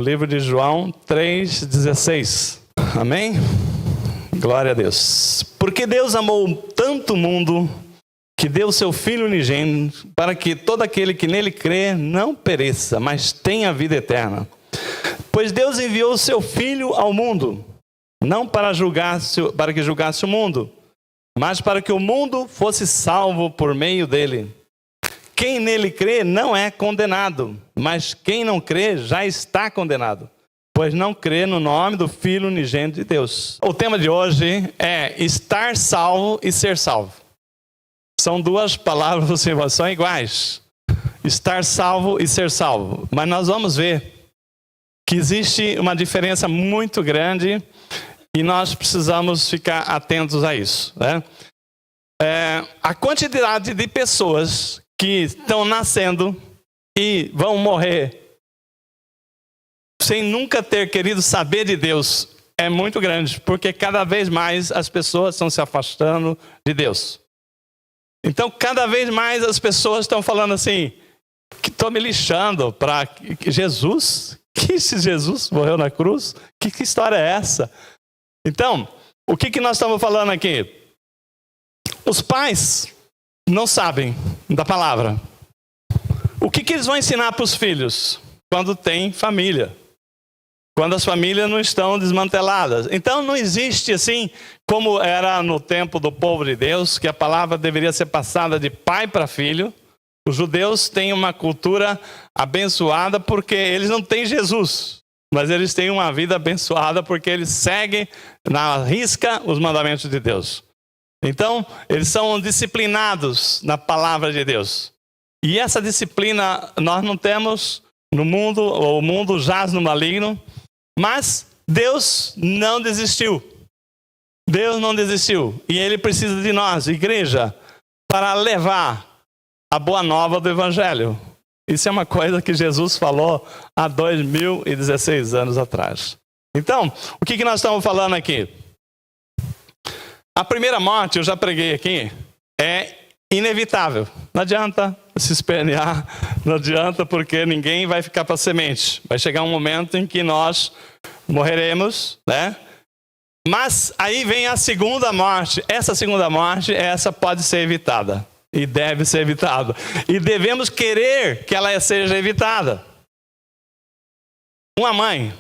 no livro de João 3,16. Amém? Glória a Deus. Porque Deus amou tanto o mundo que deu o seu Filho unigênito para que todo aquele que nele crê não pereça, mas tenha vida eterna. Pois Deus enviou o seu Filho ao mundo, não para que julgasse o mundo, mas para que o mundo fosse salvo por meio dele. Quem nele crê não é condenado, mas quem não crê já está condenado, pois não crê no nome do Filho unigênito de Deus. O tema de hoje é estar salvo e ser salvo. São duas palavras, são iguais. Estar salvo e ser salvo. Mas nós vamos ver que existe uma diferença muito grande e nós precisamos ficar atentos a isso, né? A quantidade de pessoas que estão nascendo e vão morrer sem nunca ter querido saber de Deus é muito grande, porque cada vez mais as pessoas estão se afastando de Deus. Então, cada vez mais as pessoas estão falando assim, que estou me lixando para Jesus? Que esse Jesus morreu na cruz? Que história é essa? Então, o que nós estamos falando aqui? Os pais não sabem da palavra. O que eles vão ensinar para os filhos quando tem família? Quando as famílias não estão desmanteladas. Então não existe assim, como era no tempo do povo de Deus, que a palavra deveria ser passada de pai para filho. Os judeus têm uma cultura abençoada porque eles não têm Jesus. Mas eles têm uma vida abençoada porque eles seguem na risca os mandamentos de Deus. Então, eles são disciplinados na palavra de Deus. E essa disciplina nós não temos no mundo, o mundo jaz no maligno. Mas Deus não desistiu. Deus não desistiu. E Ele precisa de nós, igreja, para levar a boa nova do Evangelho. Isso é uma coisa que Jesus falou há 2016 anos atrás. Então, o que nós estamos falando aqui? A primeira morte, eu já preguei aqui, é inevitável. Não adianta se espernear, não adianta, porque ninguém vai ficar para semente. Vai chegar um momento em que nós morreremos, né? Mas aí vem a segunda morte. Essa segunda morte, essa pode ser evitada. E deve ser evitada. E devemos querer que ela seja evitada. Uma mãe,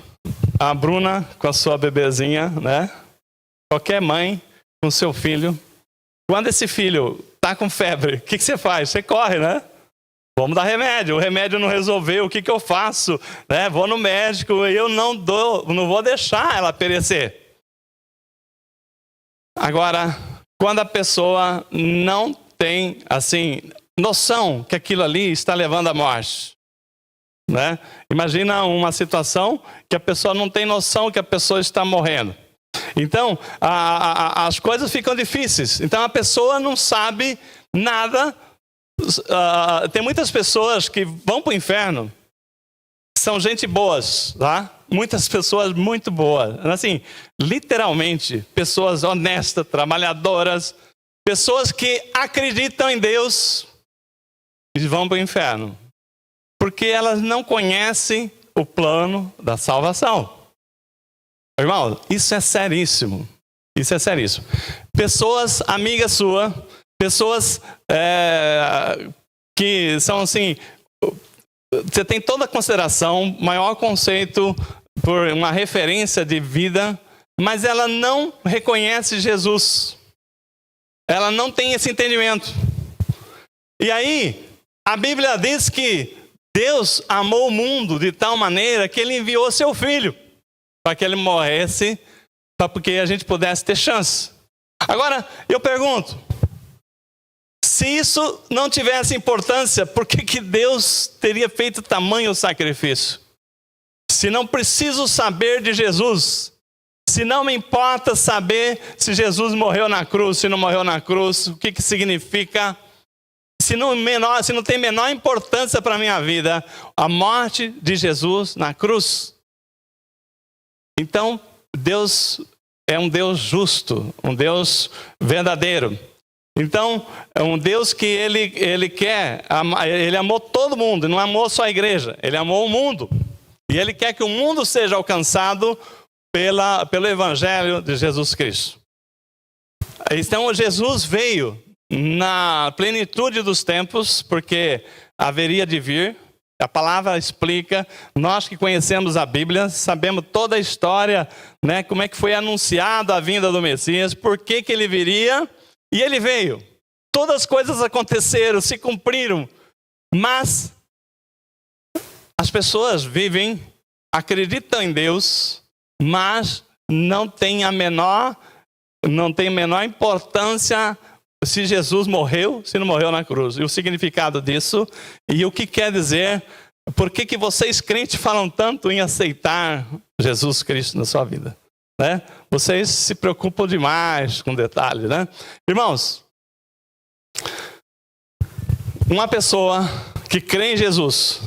a Bruna com a sua bebezinha, né? Qualquer mãe com seu filho. Quando esse filho está com febre, o que você faz? Você corre, né? Vamos dar remédio. O remédio não resolveu, o que eu faço? Né? Vou no médico e eu não vou deixar ela perecer. Agora, quando a pessoa não tem, assim, noção que aquilo ali está levando à morte, né? Imagina uma situação que a pessoa não tem noção que a pessoa está morrendo. Então, as coisas ficam difíceis. Então, a pessoa não sabe nada. Tem muitas pessoas que vão para o inferno, são gente boas, tá? Muitas pessoas muito boas. Assim, literalmente, pessoas honestas, trabalhadoras, pessoas que acreditam em Deus e vão para o inferno. Porque elas não conhecem o plano da salvação. Irmão, isso é seríssimo. Isso é seríssimo. Pessoas, amigas suas, pessoas que são assim, você tem toda a consideração, maior conceito por uma referência de vida, mas ela não reconhece Jesus. Ela não tem esse entendimento. E aí, a Bíblia diz que Deus amou o mundo de tal maneira que Ele enviou seu Filho para que Ele morresse, porque a gente pudesse ter chance. Agora, eu pergunto, se isso não tivesse importância, por que Deus teria feito tamanho sacrifício? Se não preciso saber de Jesus, se não me importa saber se Jesus morreu na cruz, se não morreu na cruz, o que significa, se não tem menor importância para a minha vida, a morte de Jesus na cruz. Então, Deus é um Deus justo, um Deus verdadeiro. Então, é um Deus que ele quer, ele amou todo mundo, não amou só a igreja, ele amou o mundo. E Ele quer que o mundo seja alcançado pelo Evangelho de Jesus Cristo. Então Jesus veio na plenitude dos tempos, porque haveria de vir. A palavra explica, nós que conhecemos a Bíblia, sabemos toda a história, né, como é que foi anunciado a vinda do Messias, por que ele viria, e ele veio. Todas as coisas aconteceram, se cumpriram, mas as pessoas vivem, acreditam em Deus, mas não tem a menor importância se Jesus morreu, se não morreu na cruz. E o significado disso, e o que quer dizer, por que vocês crentes falam tanto em aceitar Jesus Cristo na sua vida? Né? Vocês se preocupam demais com detalhes, né? Irmãos, uma pessoa que crê em Jesus,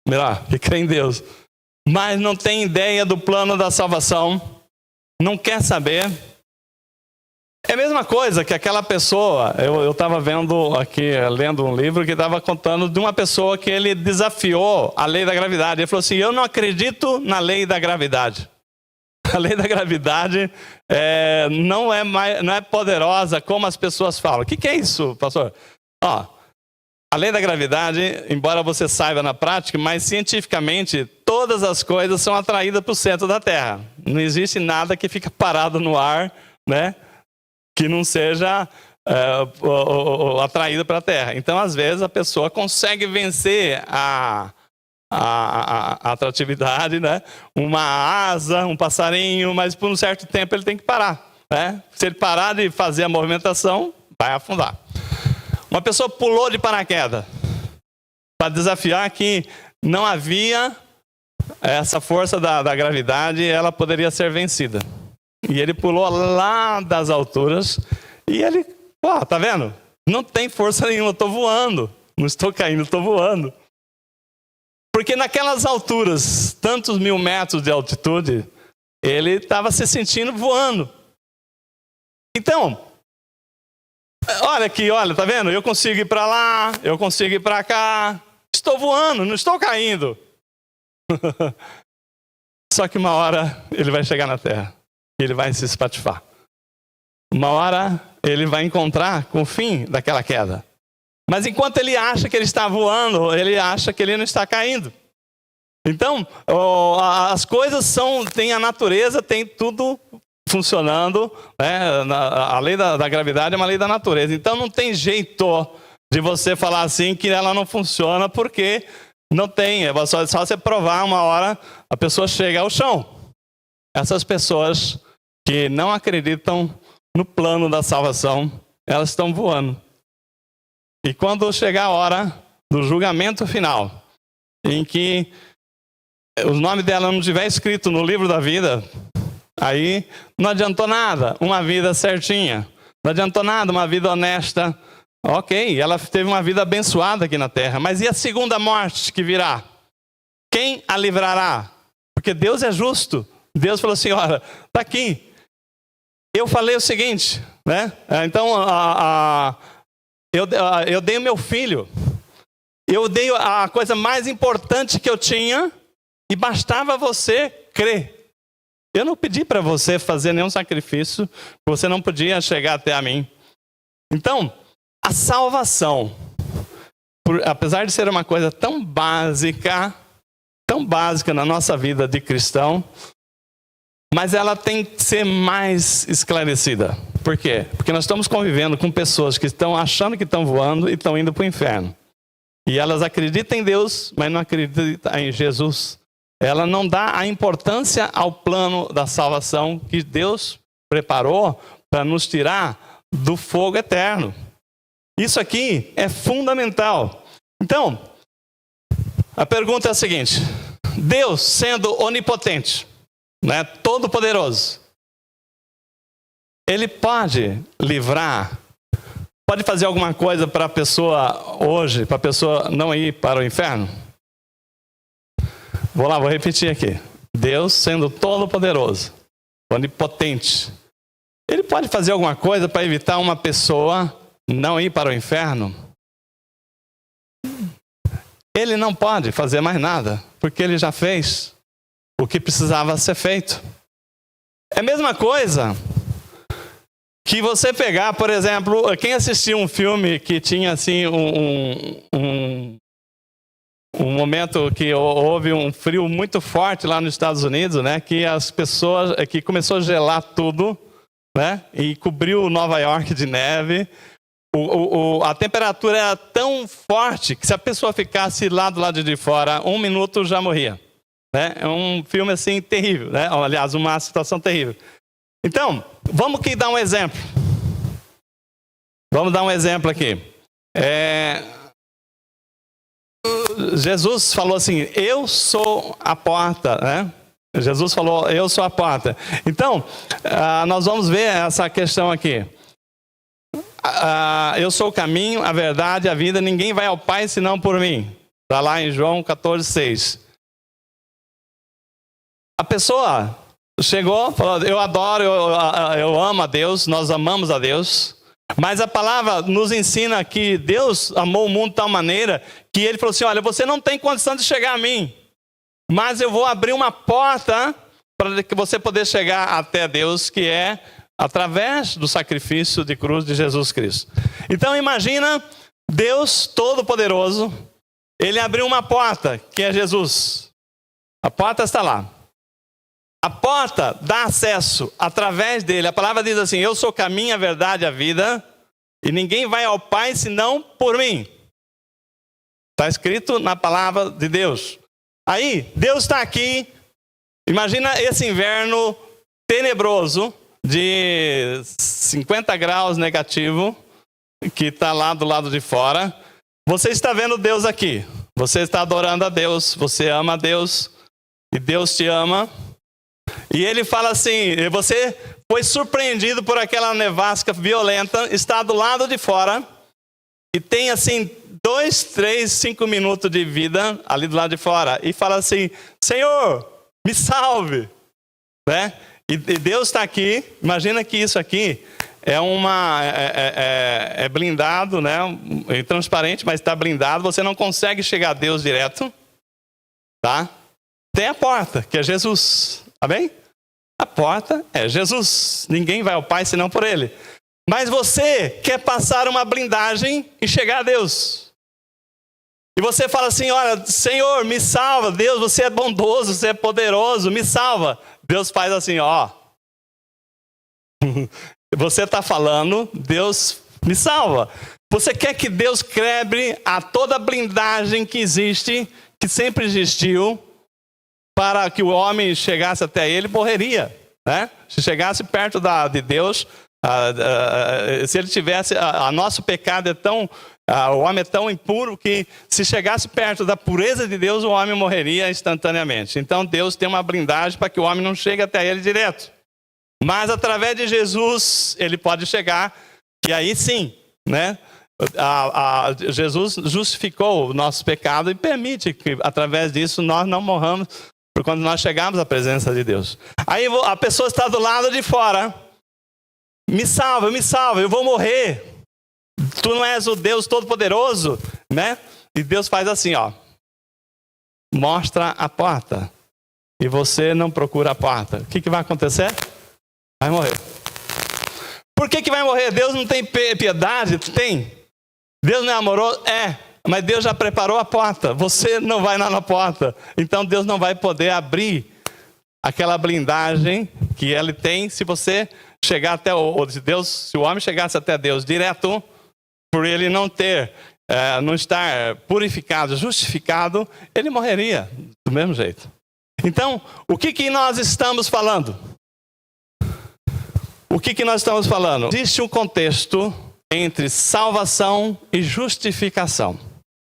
melhor, que crê em Deus, mas não tem ideia do plano da salvação, não quer saber, é a mesma coisa que aquela pessoa, eu estava vendo aqui, lendo um livro que estava contando de uma pessoa que ele desafiou a lei da gravidade. Ele falou assim, eu não acredito na lei da gravidade. A lei da gravidade não é poderosa como as pessoas falam. O que é isso, pastor? A lei da gravidade, embora você saiba na prática, mas cientificamente todas as coisas são atraídas para o centro da Terra. Não existe nada que fica parado no ar, né? Que não seja atraído para a Terra. Então, às vezes, a pessoa consegue vencer a atratividade, né? Uma asa, um passarinho, mas por um certo tempo ele tem que parar. Né? Se ele parar de fazer a movimentação, vai afundar. Uma pessoa pulou de paraquedas para desafiar que não havia essa força da gravidade, ela poderia ser vencida. E ele pulou lá das alturas e ele, tá vendo? Não tem força nenhuma, eu estou voando. Não estou caindo, estou voando. Porque naquelas alturas, tantos 1000 metros de altitude, ele estava se sentindo voando. Então, olha aqui, tá vendo? Eu consigo ir para lá, eu consigo ir para cá. Estou voando, não estou caindo. Só que uma hora ele vai chegar na Terra. Ele vai se espatifar. Uma hora ele vai encontrar com o fim daquela queda. Mas enquanto ele acha que ele está voando, ele acha que ele não está caindo. Então, as coisas tem a natureza, tem tudo funcionando. Né? A lei da gravidade é uma lei da natureza. Então não tem jeito de você falar assim que ela não funciona, porque não tem. É só você provar, uma hora a pessoa chega ao chão. Essas pessoas que não acreditam no plano da salvação, elas estão voando. E quando chegar a hora do julgamento final, em que o nome dela não estiver escrito no livro da vida, aí não adiantou nada uma vida certinha, não adiantou nada uma vida honesta. Ok, ela teve uma vida abençoada aqui na terra, mas e a segunda morte que virá? Quem a livrará? Porque Deus é justo. Deus falou assim, olha, está aqui. Eu falei o seguinte, né? Então, eu dei o meu filho. Eu dei a coisa mais importante que eu tinha e bastava você crer. Eu não pedi para você fazer nenhum sacrifício, você não podia chegar até a mim. Então, a salvação, apesar de ser uma coisa tão básica na nossa vida de cristão, mas ela tem que ser mais esclarecida. Por quê? Porque nós estamos convivendo com pessoas que estão achando que estão voando e estão indo para o inferno. E elas acreditam em Deus, mas não acreditam em Jesus. Ela não dá a importância ao plano da salvação que Deus preparou para nos tirar do fogo eterno. Isso aqui é fundamental. Então, a pergunta é a seguinte: Deus, sendo onipotente, né, todo poderoso, ele pode livrar, pode fazer alguma coisa para a pessoa hoje, para a pessoa não ir para o inferno? Vou repetir aqui. Deus, sendo todo poderoso, onipotente, ele pode fazer alguma coisa para evitar uma pessoa não ir para o inferno? ele não pode fazer mais nada, porque ele já fez o que precisava ser feito. É a mesma coisa que você pegar, por exemplo, quem assistiu um filme que tinha assim um momento que houve um frio muito forte lá nos Estados Unidos, né? Que as pessoas, que começou a gelar tudo, né? E cobriu Nova York de neve. A temperatura era tão forte que se a pessoa ficasse lá do lado de fora 1 minuto já morria. Né? É um filme assim terrível, né? Aliás, uma situação terrível. Então, vamos aqui dar um exemplo. Vamos dar um exemplo aqui. Jesus falou assim, eu sou a porta, né? Jesus falou, eu sou a porta. Então, nós vamos ver essa questão aqui. Eu sou o caminho, a verdade, a vida, ninguém vai ao Pai senão por mim. Está lá em João 14:6. A pessoa chegou, falou, eu adoro, eu amo a Deus, nós amamos a Deus, mas a palavra nos ensina que Deus amou o mundo de tal maneira que ele falou assim, olha, você não tem condição de chegar a mim, mas eu vou abrir uma porta para que você poder chegar até Deus, que é através do sacrifício de cruz de Jesus Cristo. Então imagina Deus Todo-Poderoso, ele abriu uma porta, que é Jesus. A porta está lá. A porta dá acesso através dele. A palavra diz assim, eu sou o caminho, a verdade, a vida, e ninguém vai ao Pai senão por mim. Está escrito na palavra de Deus. Aí, Deus está aqui. Imagina esse inverno tenebroso, de 50 graus negativo, que está lá do lado de fora. Você está vendo Deus aqui. Você está adorando a Deus. Você ama a Deus. E Deus te ama. E ele fala assim, você foi surpreendido por aquela nevasca violenta, está do lado de fora, e tem assim 2, 3, 5 minutos de vida ali do lado de fora. E fala assim, Senhor, me salve. Né? E Deus está aqui, imagina que isso aqui é blindado, né? É transparente, mas está blindado, você não consegue chegar a Deus direto. Tá? Tem a porta, que é Jesus. Amém? A porta é Jesus. Ninguém vai ao Pai senão por Ele. Mas você quer passar uma blindagem e chegar a Deus. E você fala assim, olha, Senhor, me salva. Deus, você é bondoso, você é poderoso, me salva. Deus faz assim, ó. Você está falando, Deus me salva. Você quer que Deus quebre a toda a blindagem que existe, que sempre existiu, para que o homem chegasse até ele, morreria. Né? Se chegasse perto de Deus, se ele tivesse... nosso pecado é tão... o homem é tão impuro que se chegasse perto da pureza de Deus, o homem morreria instantaneamente. Então Deus tem uma blindagem para que o homem não chegue até ele direto. Mas através de Jesus, ele pode chegar, e aí sim, né? Jesus justificou o nosso pecado e permite que através disso nós não morramos por quando nós chegarmos à presença de Deus. Aí a pessoa está do lado de fora, me salva, eu vou morrer. Tu não és o Deus Todo-Poderoso, né? E Deus faz assim, ó. Mostra a porta. E você não procura a porta. O que vai acontecer? Vai morrer. Por que vai morrer? Deus não tem piedade? Tem. Deus não é amoroso? É. Mas Deus já preparou a porta. Você não vai lá na porta. Então Deus não vai poder abrir aquela blindagem que Ele tem se você chegar até Deus. Se o homem chegasse até Deus direto, por ele não estar purificado, justificado, ele morreria do mesmo jeito. Então, o que nós estamos falando? O que nós estamos falando? Existe um contexto entre salvação e justificação.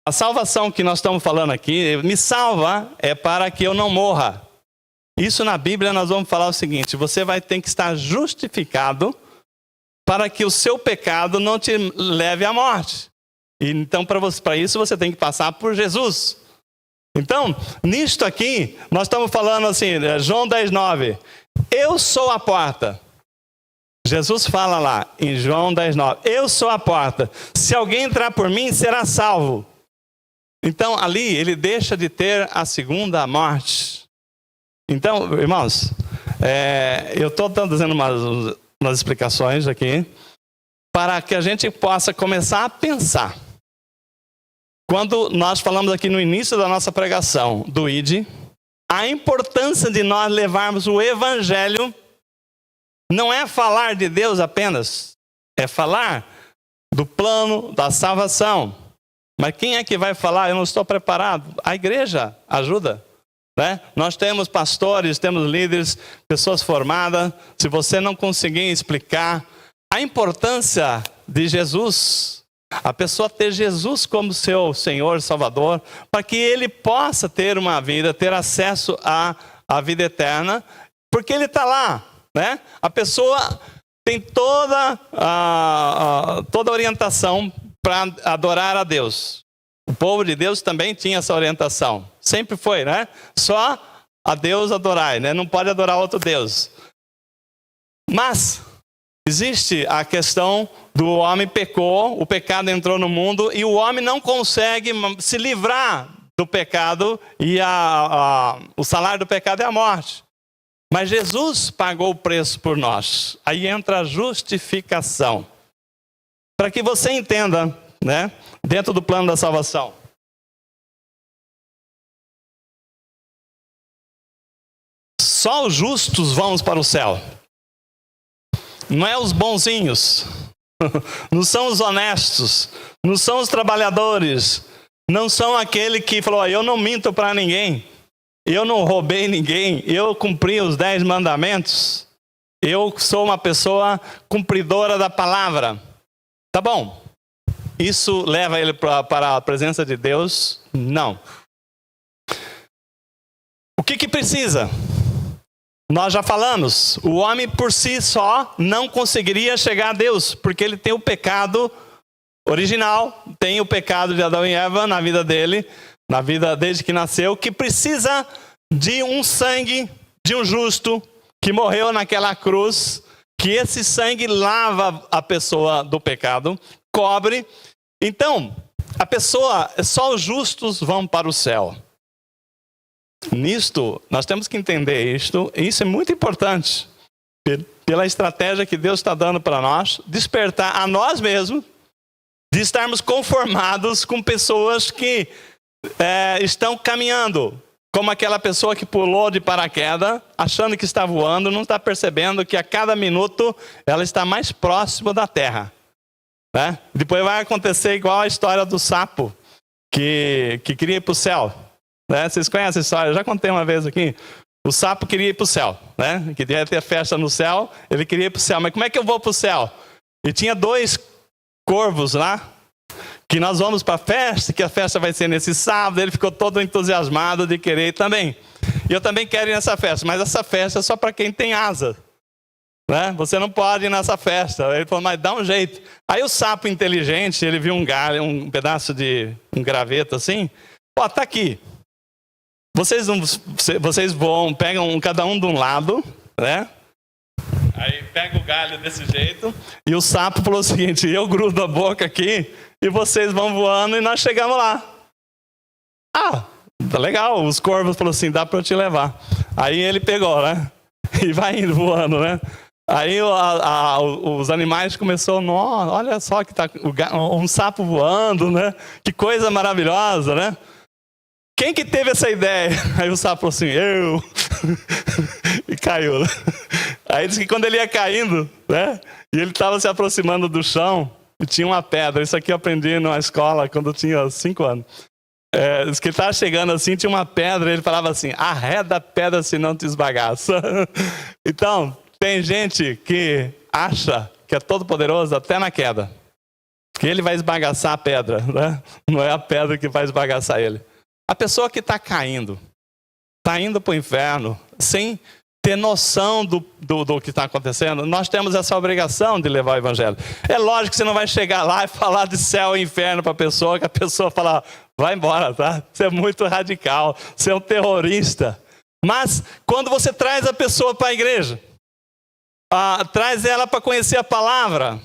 A salvação que nós estamos falando aqui, me salva, é para que eu não morra. Isso na Bíblia nós vamos falar o seguinte, você vai ter que estar justificado para que o seu pecado não te leve à morte. E então, para isso, você tem que passar por Jesus. Então, nisto aqui, nós estamos falando assim, João 10:9. Eu sou a porta. Jesus fala lá, em João 10:9. Eu sou a porta. Se alguém entrar por mim, será salvo. Então, ali, ele deixa de ter a segunda morte. Então, irmãos, eu estou dando umas explicações aqui, para que a gente possa começar a pensar. Quando nós falamos aqui no início da nossa pregação, do ID, a importância de nós levarmos o Evangelho não é falar de Deus apenas, é falar do plano da salvação. Mas quem é que vai falar? Eu não estou preparado. A igreja ajuda, né? Nós temos pastores, temos líderes, pessoas formadas. Se você não conseguir explicar a importância de Jesus, a pessoa ter Jesus como seu Senhor, Salvador, para que ele possa ter uma vida, ter acesso à vida eterna, porque ele está lá, né? A pessoa tem toda a orientação para adorar a Deus. O povo de Deus também tinha essa orientação. Sempre foi, né? Só a Deus adorai, né? Não pode adorar outro Deus. Mas existe a questão do homem pecou, o pecado entrou no mundo e o homem não consegue se livrar do pecado e o salário do pecado é a morte. Mas Jesus pagou o preço por nós. Aí entra a justificação. Para que você entenda, né, dentro do plano da salvação. Só os justos vão para o céu. Não é os bonzinhos. Não são os honestos. Não são os trabalhadores. Não são aquele que falou, eu não minto para ninguém. Eu não roubei ninguém. Eu cumpri os 10 mandamentos. Eu sou uma pessoa cumpridora da palavra. Tá bom. Isso leva ele para a presença de Deus? Não. O que precisa? Nós já falamos, o homem por si só não conseguiria chegar a Deus, porque ele tem o pecado original, tem o pecado de Adão e Eva na vida dele, na vida desde que nasceu, que precisa de um sangue, de um justo, que morreu naquela cruz, que esse sangue lava a pessoa do pecado, cobre. Então, a pessoa, só os justos vão para o céu. Nisto, nós temos que entender isto, e isso é muito importante, pela estratégia que Deus está dando para nós, despertar a nós mesmos, de estarmos conformados com pessoas que estão caminhando, como aquela pessoa que pulou de paraquedas, achando que está voando, não está percebendo que a cada minuto ela está mais próxima da terra. Né? Depois vai acontecer igual a história do sapo, que queria ir para o céu. Né? Vocês conhecem a história? Eu já contei uma vez aqui. O sapo queria ir para o céu, né? Queria ter festa no céu, ele queria ir para o céu. Mas como é que eu vou para o céu? E tinha 2 corvos lá, que nós vamos para a festa, que a festa vai ser nesse sábado. Ele ficou todo entusiasmado de querer ir também. E eu também quero ir nessa festa, mas essa festa é só para quem tem asa. Né? Você não pode ir nessa festa. Ele falou, mas dá um jeito. Aí o sapo inteligente, ele viu um galho, um pedaço de um graveto assim. Ó, tá aqui. Vocês vão, pegam cada um de um lado, né? Aí pega o galho desse jeito. E o sapo falou o seguinte, eu grudo a boca aqui e vocês vão voando e nós chegamos lá. Ah, tá legal. Os corvos falaram assim, dá para eu te levar. Aí ele pegou, né? E vai indo voando, né? Aí os animais começaram, olha só que tá um sapo voando, né? Que coisa maravilhosa, né? Quem que teve essa ideia? Aí o sapo falou assim, eu. E caiu. Né? Aí disse que quando ele ia caindo, né? E ele estava se aproximando do chão e tinha uma pedra. Isso aqui eu aprendi na escola quando eu tinha 5 anos. Diz que ele estava chegando assim, tinha uma pedra, ele falava assim, arreda a pedra se não te esbagaça. Então, tem gente que acha que é todo poderoso até na queda. Que ele vai esbagaçar a pedra, né? Não é a pedra que vai esbagaçar ele. A pessoa que está caindo, está indo para o inferno, sem ter noção do que está acontecendo, nós temos essa obrigação de levar o evangelho. É lógico que você não vai chegar lá e falar de céu e inferno para a pessoa, que a pessoa fala, vai embora, tá? Você é muito radical, você é um terrorista. Mas quando você traz a pessoa para a igreja, traz ela para conhecer a palavra,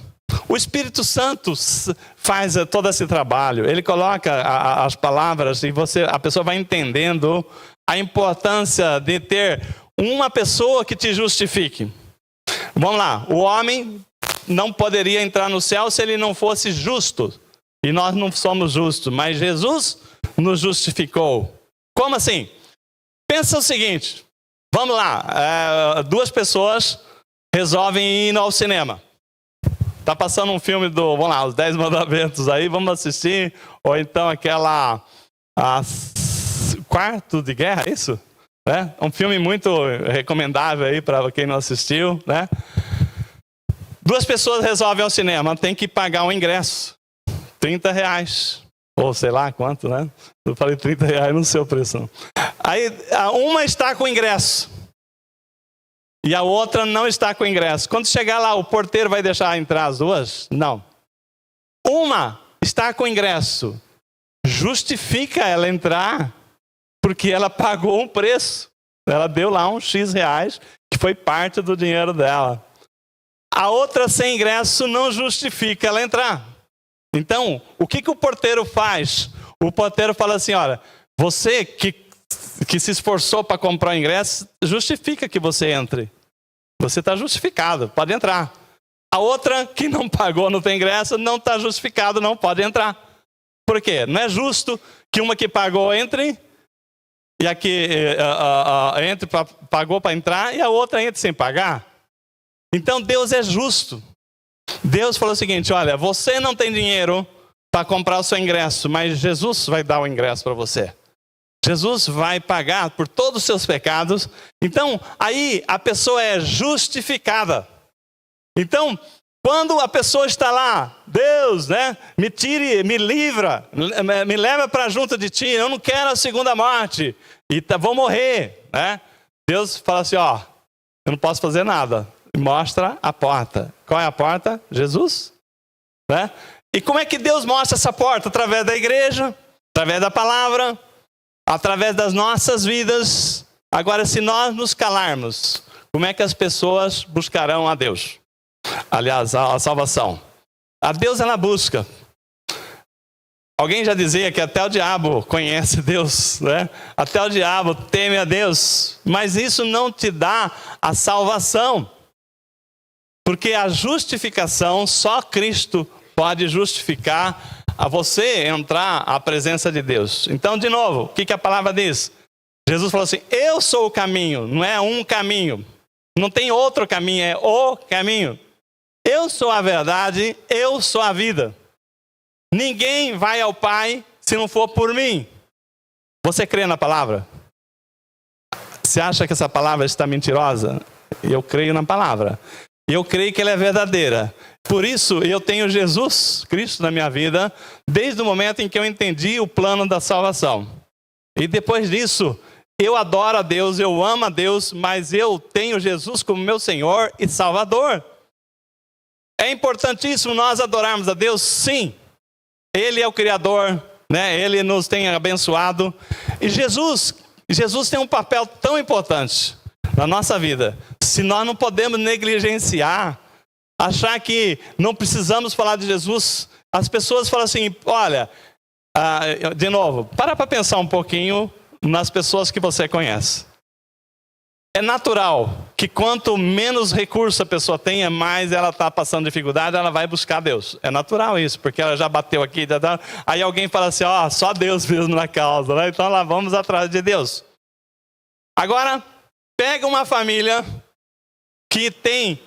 O Espírito Santo faz todo esse trabalho. Ele coloca as palavras e a pessoa vai entendendo a importância de ter uma pessoa que te justifique. Vamos lá, o homem não poderia entrar no céu se ele não fosse justo. E nós não somos justos, mas Jesus nos justificou. Como assim? Pensa o seguinte, vamos lá, duas pessoas resolvem ir ao cinema. Está passando um filme vamos lá, os 10 Mandamentos aí, vamos assistir. Ou então aquela Quarto de Guerra, é isso? Um filme muito recomendável aí para quem não assistiu, né? Duas pessoas resolvem ir ao cinema, tem que pagar um ingresso. R$30. Ou sei lá quanto, né? Eu falei R$30, não sei o preço não. Aí uma está com ingresso. E a outra não está com ingresso. Quando chegar lá, o porteiro vai deixar entrar as duas? Não. Uma está com ingresso. Justifica ela entrar porque ela pagou um preço. Ela deu lá um X reais, que foi parte do dinheiro dela. A outra sem ingresso não justifica ela entrar. Então, o que o porteiro faz? O porteiro fala assim, olha, você que se esforçou para comprar o ingresso, justifica que você entre. Você está justificado, pode entrar. A outra que não pagou, não tem ingresso, não está justificado, não pode entrar. Por quê? Não é justo que uma que pagou entre, e a que pagou para entrar, e a outra entre sem pagar. Então Deus é justo. Deus falou o seguinte, olha, você não tem dinheiro para comprar o seu ingresso, mas Jesus vai dar o ingresso para você. Jesus vai pagar por todos os seus pecados. Então, aí a pessoa é justificada. Então, quando a pessoa está lá, Deus, né, me tire, me livra, me leva para junto de ti, eu não quero a segunda morte, e vou morrer, né? Deus fala assim, ó, eu não posso fazer nada. Mostra a porta. Qual é a porta? Jesus, né? E como é que Deus mostra essa porta? Através da igreja, através da palavra, através das nossas vidas. Agora, se nós nos calarmos, como é que as pessoas buscarão a Deus? Aliás, a salvação. A Deus ela busca. Alguém já dizia que até o diabo conhece Deus, né? Até o diabo teme a Deus. Mas isso não te dá a salvação. Porque a justificação, só Cristo pode justificar a você entrar à presença de Deus. Então, de novo, o que a palavra diz? Jesus falou assim, eu sou o caminho, não é um caminho. Não tem outro caminho, é o caminho. Eu sou a verdade, eu sou a vida. Ninguém vai ao Pai se não for por mim. Você crê na palavra? Você acha que essa palavra está mentirosa? Eu creio na palavra. Eu creio que ela é verdadeira. Por isso, eu tenho Jesus Cristo na minha vida, desde o momento em que eu entendi o plano da salvação. E depois disso, eu adoro a Deus, eu amo a Deus, mas eu tenho Jesus como meu Senhor e Salvador. É importantíssimo nós adorarmos a Deus? Sim. Ele é o Criador, né? Ele nos tem abençoado. E Jesus tem um papel tão importante na nossa vida. Se nós não podemos negligenciar, achar que não precisamos falar de Jesus, as pessoas falam assim, olha, de novo, para pensar um pouquinho nas pessoas que você conhece. É natural que quanto menos recurso a pessoa tenha, mais ela está passando dificuldade, ela vai buscar Deus. É natural isso, porque ela já bateu aqui, aí alguém fala assim, ó, só Deus mesmo na causa, né? Então lá vamos atrás de Deus. Agora, pega uma família que tem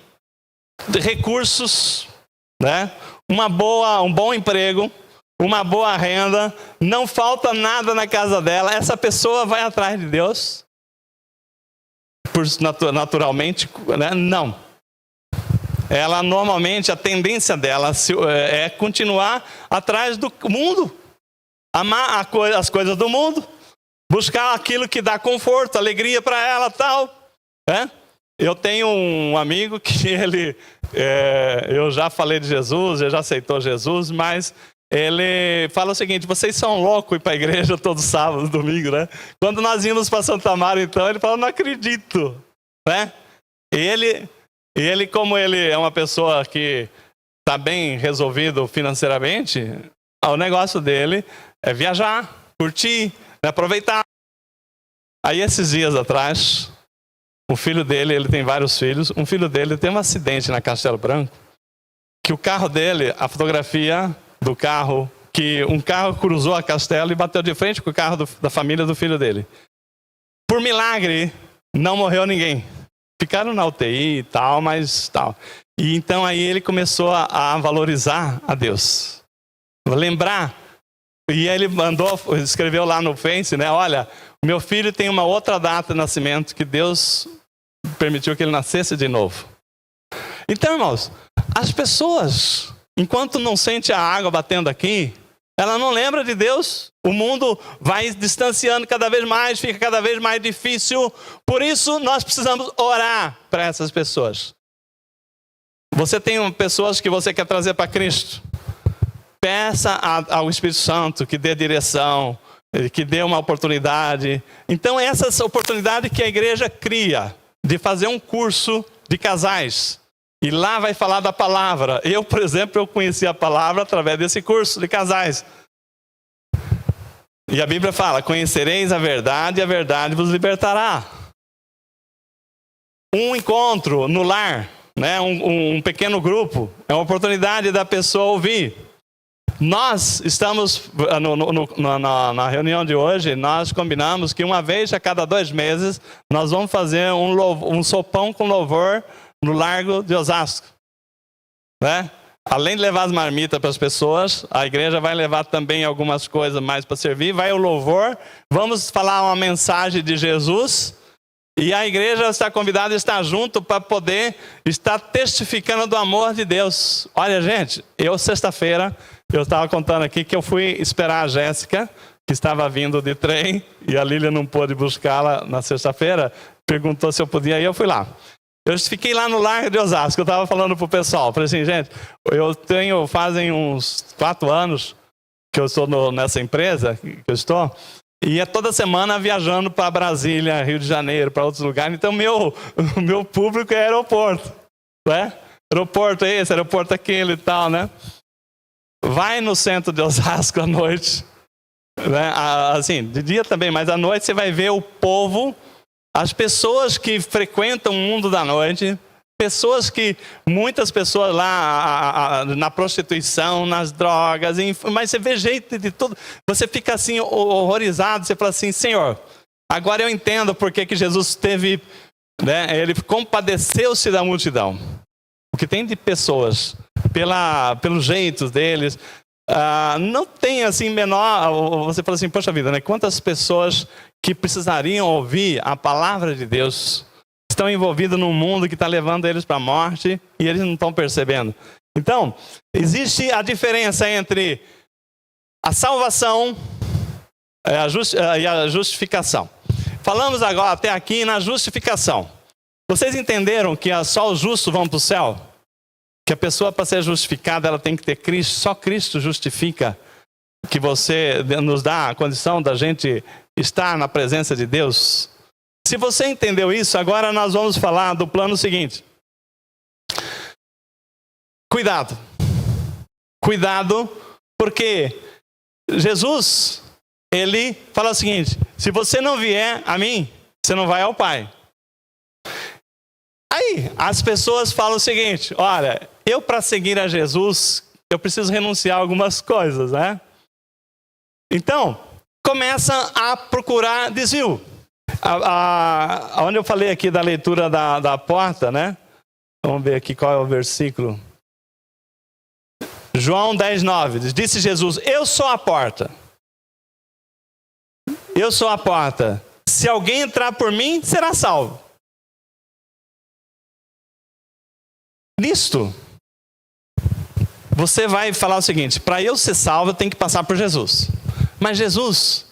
recursos, né? Um bom emprego, uma boa renda, não falta nada na casa dela. Essa pessoa vai atrás de Deus? Naturalmente, né? Não. Ela normalmente, a tendência dela é continuar atrás do mundo. Amar as coisas do mundo. Buscar aquilo que dá conforto, alegria para ela, tal. Eu tenho um amigo que eu já falei de Jesus, ele já aceitou Jesus, mas ele fala o seguinte, vocês são loucos ir para a igreja todo sábado, domingo, né? Quando nós íamos para Santa Amaro, então, ele fala, não acredito, né? Ele, como ele é uma pessoa que está bem resolvido financeiramente, o negócio dele é viajar, curtir, aproveitar. Aí esses dias atrás, o filho dele, ele tem vários filhos, um filho dele tem um acidente na Castelo Branco, que o carro dele, a fotografia do carro, que um carro cruzou a Castelo e bateu de frente com o carro da família do filho dele. Por milagre, não morreu ninguém. Ficaram na UTI e tal, mas tal. E então aí ele começou a valorizar a Deus. Lembrar. E ele escreveu lá no Face, né? Olha, meu filho tem uma outra data de nascimento que Deus permitiu que ele nascesse de novo. Então, irmãos, as pessoas, enquanto não sente a água batendo aqui, ela não lembra de Deus. O mundo vai distanciando cada vez mais, fica cada vez mais difícil. Por isso, nós precisamos orar para essas pessoas. Você tem pessoas que você quer trazer para Cristo. Peça ao Espírito Santo que dê direção, que dê uma oportunidade. Então, essa oportunidade que a igreja cria, de fazer um curso de casais. E lá vai falar da palavra. Eu, por exemplo, eu conheci a palavra através desse curso de casais. E a Bíblia fala, conhecereis a verdade e a verdade vos libertará. Um encontro no lar, né? um pequeno grupo, é uma oportunidade da pessoa ouvir. Nós estamos, na reunião de hoje, nós combinamos que uma vez a cada 2 meses, nós vamos fazer um sopão com louvor no Largo de Osasco, né? Além de levar as marmitas para as pessoas, a igreja vai levar também algumas coisas mais para servir. Vai o louvor, vamos falar uma mensagem de Jesus. E a igreja está convidada a estar junto para poder estar testificando do amor de Deus. Olha, gente, sexta-feira, eu estava contando aqui que eu fui esperar a Jéssica, que estava vindo de trem, e a Lília não pôde buscá-la na sexta-feira. Perguntou se eu podia ir, eu fui lá. Eu fiquei lá no Largo de Osasco, eu estava falando para o pessoal, falei assim, gente, fazem uns 4 anos que eu estou nessa empresa, que eu estou, e é toda semana viajando para Brasília, Rio de Janeiro, para outros lugares, então o meu público é aeroporto, né? Aeroporto esse, aeroporto aquele e tal, né? Vai no centro de Osasco à noite, né? Assim, de dia também, mas à noite você vai ver o povo, as pessoas que frequentam o mundo da noite, muitas pessoas lá na prostituição, nas drogas, mas você vê jeito de tudo, você fica assim horrorizado, você fala assim, Senhor, agora eu entendo porque que Jesus teve, né, ele compadeceu-se da multidão. O que tem de pessoas, pelos jeitos deles, não tem assim menor, você fala assim, poxa vida, né? Quantas pessoas que precisariam ouvir a palavra de Deus estão envolvidos num mundo que está levando eles para a morte e eles não estão percebendo. Então, existe a diferença entre a salvação e a justificação. Falamos agora até aqui na justificação. Vocês entenderam que só os justos vão para o céu? Que a pessoa, para ser justificada, ela tem que ter Cristo. Só Cristo justifica, que você nos dá a condição da gente estar na presença de Deus. Se você entendeu isso, agora nós vamos falar do plano seguinte. Cuidado. Cuidado, porque Jesus, ele fala o seguinte, se você não vier a mim, você não vai ao Pai. Aí, as pessoas falam o seguinte, olha, eu para seguir a Jesus, eu preciso renunciar a algumas coisas, né? Então, começa a procurar desvio. Onde eu falei aqui da leitura da porta, né? Vamos ver aqui qual é o versículo. João 10:9, disse Jesus, eu sou a porta. Eu sou a porta. Se alguém entrar por mim, será salvo. Nisto, você vai falar o seguinte, para eu ser salvo, eu tenho que passar por Jesus. Mas Jesus,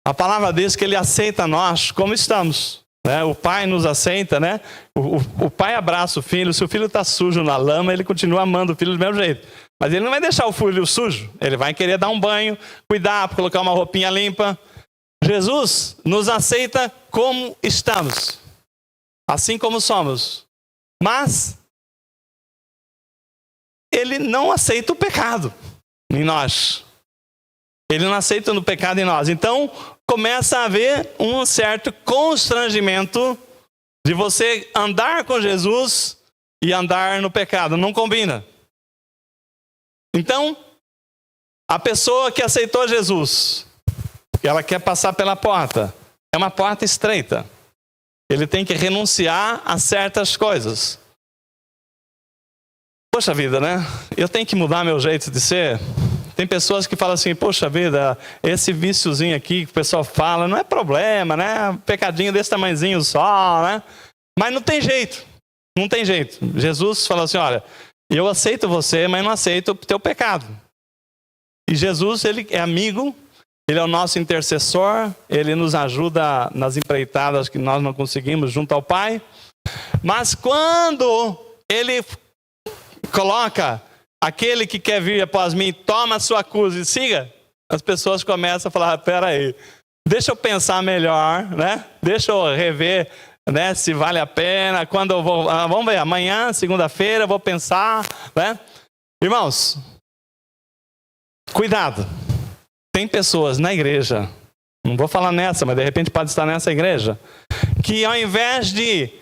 a palavra diz que ele aceita nós como estamos. Né? O pai nos aceita, né? O pai abraça o filho, se o filho está sujo na lama, ele continua amando o filho do mesmo jeito. Mas ele não vai deixar o filho sujo, ele vai querer dar um banho, cuidar, colocar uma roupinha limpa. Jesus nos aceita como estamos, assim como somos. Mas ele não aceita o pecado em nós. Ele não aceita o pecado em nós. Então, começa a haver um certo constrangimento de você andar com Jesus e andar no pecado. Não combina. Então, a pessoa que aceitou Jesus, ela quer passar pela porta. É uma porta estreita. Ele tem que renunciar a certas coisas. Poxa vida, né? Eu tenho que mudar meu jeito de ser. Tem pessoas que falam assim, poxa vida, esse viciozinho aqui que o pessoal fala, não é problema, né? Um pecadinho desse tamanhozinho só, né? Mas não tem jeito. Não tem jeito. Jesus falou assim, olha, eu aceito você, mas não aceito o teu pecado. E Jesus, ele é amigo, ele é o nosso intercessor, ele nos ajuda nas empreitadas que nós não conseguimos junto ao Pai. Mas quando ele coloca aquele que quer vir após mim, toma a sua cruz e siga, as pessoas começam a falar, peraí, deixa eu pensar melhor, né? Deixa eu rever, né, se vale a pena, quando eu vou, vamos ver, amanhã, segunda-feira, eu vou pensar, né? Irmãos, cuidado. Tem pessoas na igreja, não vou falar nessa, mas de repente pode estar nessa igreja, que ao invés de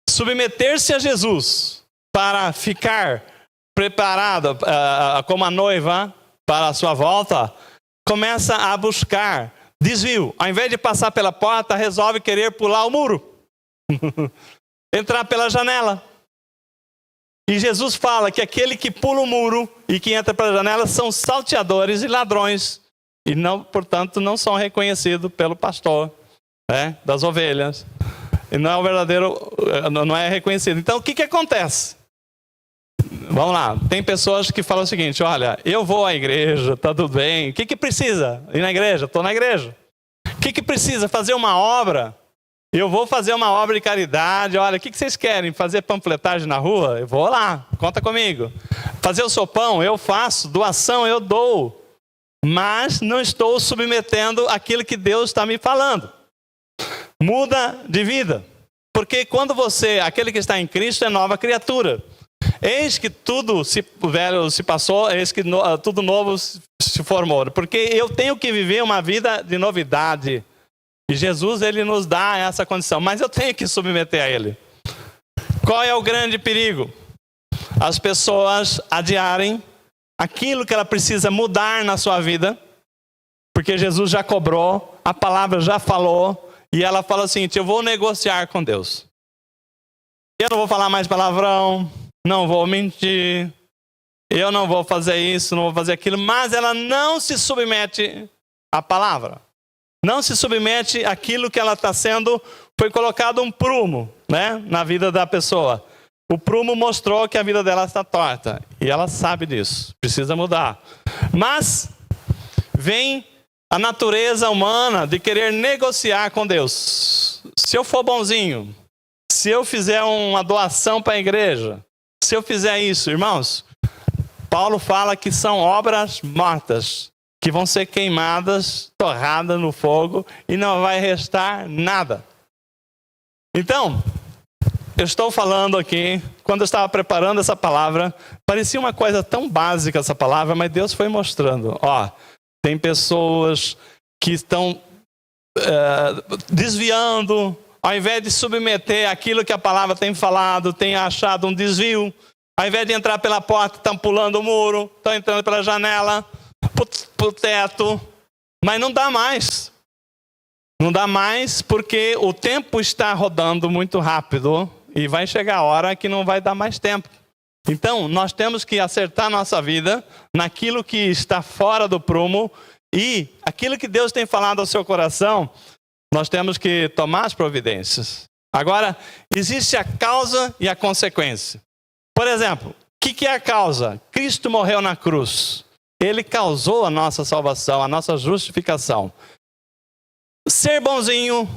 submeter-se a Jesus para ficar preparado como a noiva para a sua volta, começa a buscar desvio. Ao invés de passar pela porta, resolve querer pular o muro. Entrar pela janela. E Jesus fala que aquele que pula o muro e que entra pela janela são salteadores e ladrões. E, não, portanto, não são reconhecidos pelo pastor, né, das ovelhas. E não é o verdadeiro, não é reconhecido. Então, o que acontece? Vamos lá, tem pessoas que falam o seguinte, olha, eu vou à igreja, tá tudo bem. O que precisa? Ir na igreja? Estou na igreja. O que precisa? Fazer uma obra? Eu vou fazer uma obra de caridade. Olha, o que vocês querem? Fazer panfletagem na rua? Eu vou lá, conta comigo. Fazer o sopão? Eu faço. Doação? Eu dou. Mas não estou submetendo aquilo que Deus está me falando. Muda de vida. Porque quando aquele que está em Cristo é nova criatura. Eis que tudo velho se passou, eis que tudo novo se formou. Porque eu tenho que viver uma vida de novidade. E Jesus, ele nos dá essa condição. Mas eu tenho que submeter a ele. Qual é o grande perigo? As pessoas adiarem aquilo que ela precisa mudar na sua vida. Porque Jesus já cobrou, a palavra já falou. E ela fala o seguinte, eu vou negociar com Deus. Eu não vou falar mais palavrão. Não vou mentir, eu não vou fazer isso, não vou fazer aquilo, mas ela não se submete à palavra. Não se submete àquilo que ela está sendo, foi colocado um prumo, né, na vida da pessoa. O prumo mostrou que a vida dela está torta, e ela sabe disso, precisa mudar. Mas vem a natureza humana de querer negociar com Deus. Se eu for bonzinho, se eu fizer uma doação para a igreja, se eu fizer isso, irmãos, Paulo fala que são obras mortas, que vão ser queimadas, torradas no fogo, e não vai restar nada. Então, eu estou falando aqui, quando eu estava preparando essa palavra, parecia uma coisa tão básica essa palavra, mas Deus foi mostrando. Ó, tem pessoas que estão desviando, ao invés de submeter aquilo que a palavra tem falado, tem achado um desvio. Ao invés de entrar pela porta, estão pulando o muro, estão entrando pela janela, para o teto. Mas não dá mais. Não dá mais porque o tempo está rodando muito rápido e vai chegar a hora que não vai dar mais tempo. Então, nós temos que acertar nossa vida naquilo que está fora do prumo e aquilo que Deus tem falado ao seu coração, nós temos que tomar as providências. Agora, existe a causa e a consequência. Por exemplo, o que é a causa? Cristo morreu na cruz. Ele causou a nossa salvação, a nossa justificação. Ser bonzinho,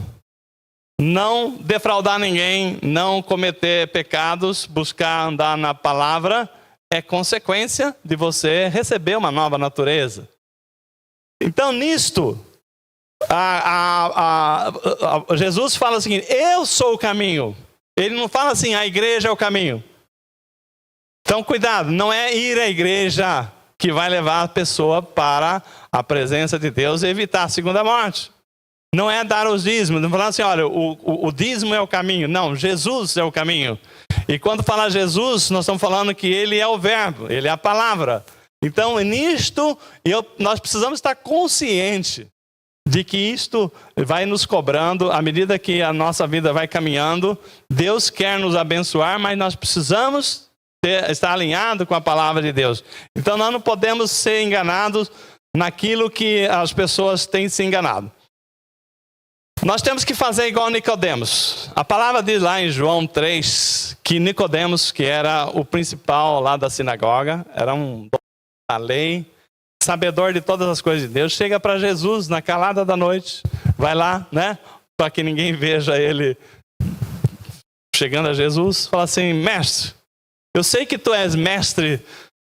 não defraudar ninguém, não cometer pecados, buscar andar na palavra, é consequência de você receber uma nova natureza. Então, nisto, Jesus fala o seguinte, eu sou o caminho. Ele não fala assim, a igreja é o caminho. Então, cuidado, não é ir à igreja que vai levar a pessoa para a presença de Deus e evitar a segunda morte. Não é dar os dízimos, não falar assim, olha, o dízimo é o caminho. Não, Jesus é o caminho. E quando fala Jesus, nós estamos falando que Ele é o verbo, Ele é a palavra. Então, nisto, nós precisamos estar conscientes de que isto vai nos cobrando, à medida que a nossa vida vai caminhando. Deus quer nos abençoar, mas nós precisamos estar alinhado com a palavra de Deus. Então, nós não podemos ser enganados naquilo que as pessoas têm se enganado. Nós temos que fazer igual Nicodemos. A palavra diz lá em João 3, que Nicodemos, que era o principal lá da sinagoga, era um doutor da lei, sabedor de todas as coisas de Deus, chega para Jesus na calada da noite, vai lá, né, para que ninguém veja ele chegando a Jesus, fala assim, mestre, eu sei que tu és mestre,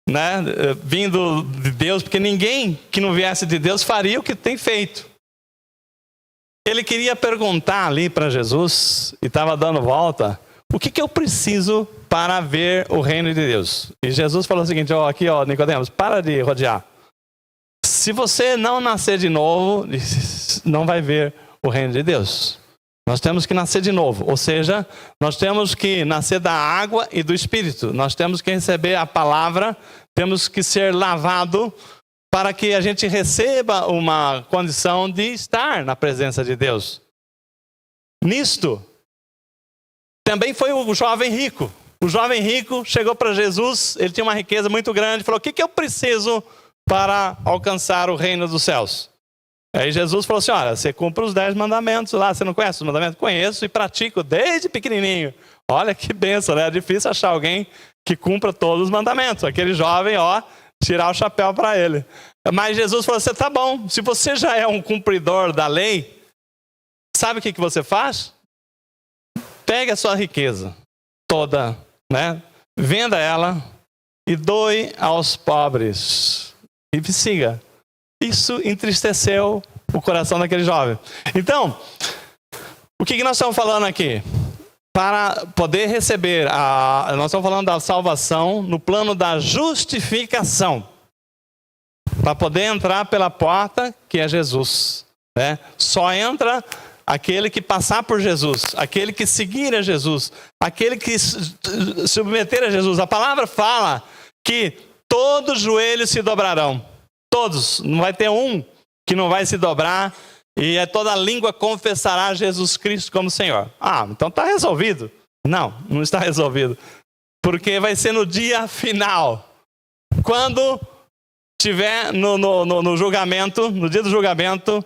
né, vindo de Deus, porque ninguém que não viesse de Deus faria o que tem feito. Ele queria perguntar ali para Jesus, e estava dando volta, o que eu preciso para ver o reino de Deus? E Jesus falou o seguinte, aqui Nicodemos, para de rodear. Se você não nascer de novo, não vai ver o reino de Deus. Nós temos que nascer de novo, ou seja, nós temos que nascer da água e do Espírito. Nós temos que receber a palavra, temos que ser lavado para que a gente receba uma condição de estar na presença de Deus. Nisto, também foi o jovem rico. O jovem rico chegou para Jesus, ele tinha uma riqueza muito grande, falou, o que eu preciso para alcançar o reino dos céus? Aí Jesus falou assim, olha, você cumpre os 10 mandamentos lá, você não conhece os mandamentos? Conheço e pratico desde pequenininho. Olha que benção, né? É difícil achar alguém que cumpra todos os mandamentos. Aquele jovem, tirar o chapéu para ele. Mas Jesus falou assim, tá bom, se você já é um cumpridor da lei, sabe o que você faz? Pega a sua riqueza toda, né? Venda ela e doe aos pobres. E siga. Isso entristeceu o coração daquele jovem. Então, o que nós estamos falando aqui? Para poder receber, nós estamos falando da salvação no plano da justificação. Para poder entrar pela porta que é Jesus. Né? Só entra aquele que passar por Jesus, aquele que seguir a Jesus, aquele que submeter a Jesus. A palavra fala que todos os joelhos se dobrarão. Todos. Não vai ter um que não vai se dobrar. E toda língua confessará Jesus Cristo como Senhor. Então está resolvido. Não está resolvido. Porque vai ser no dia final. Quando tiver no julgamento, no dia do julgamento,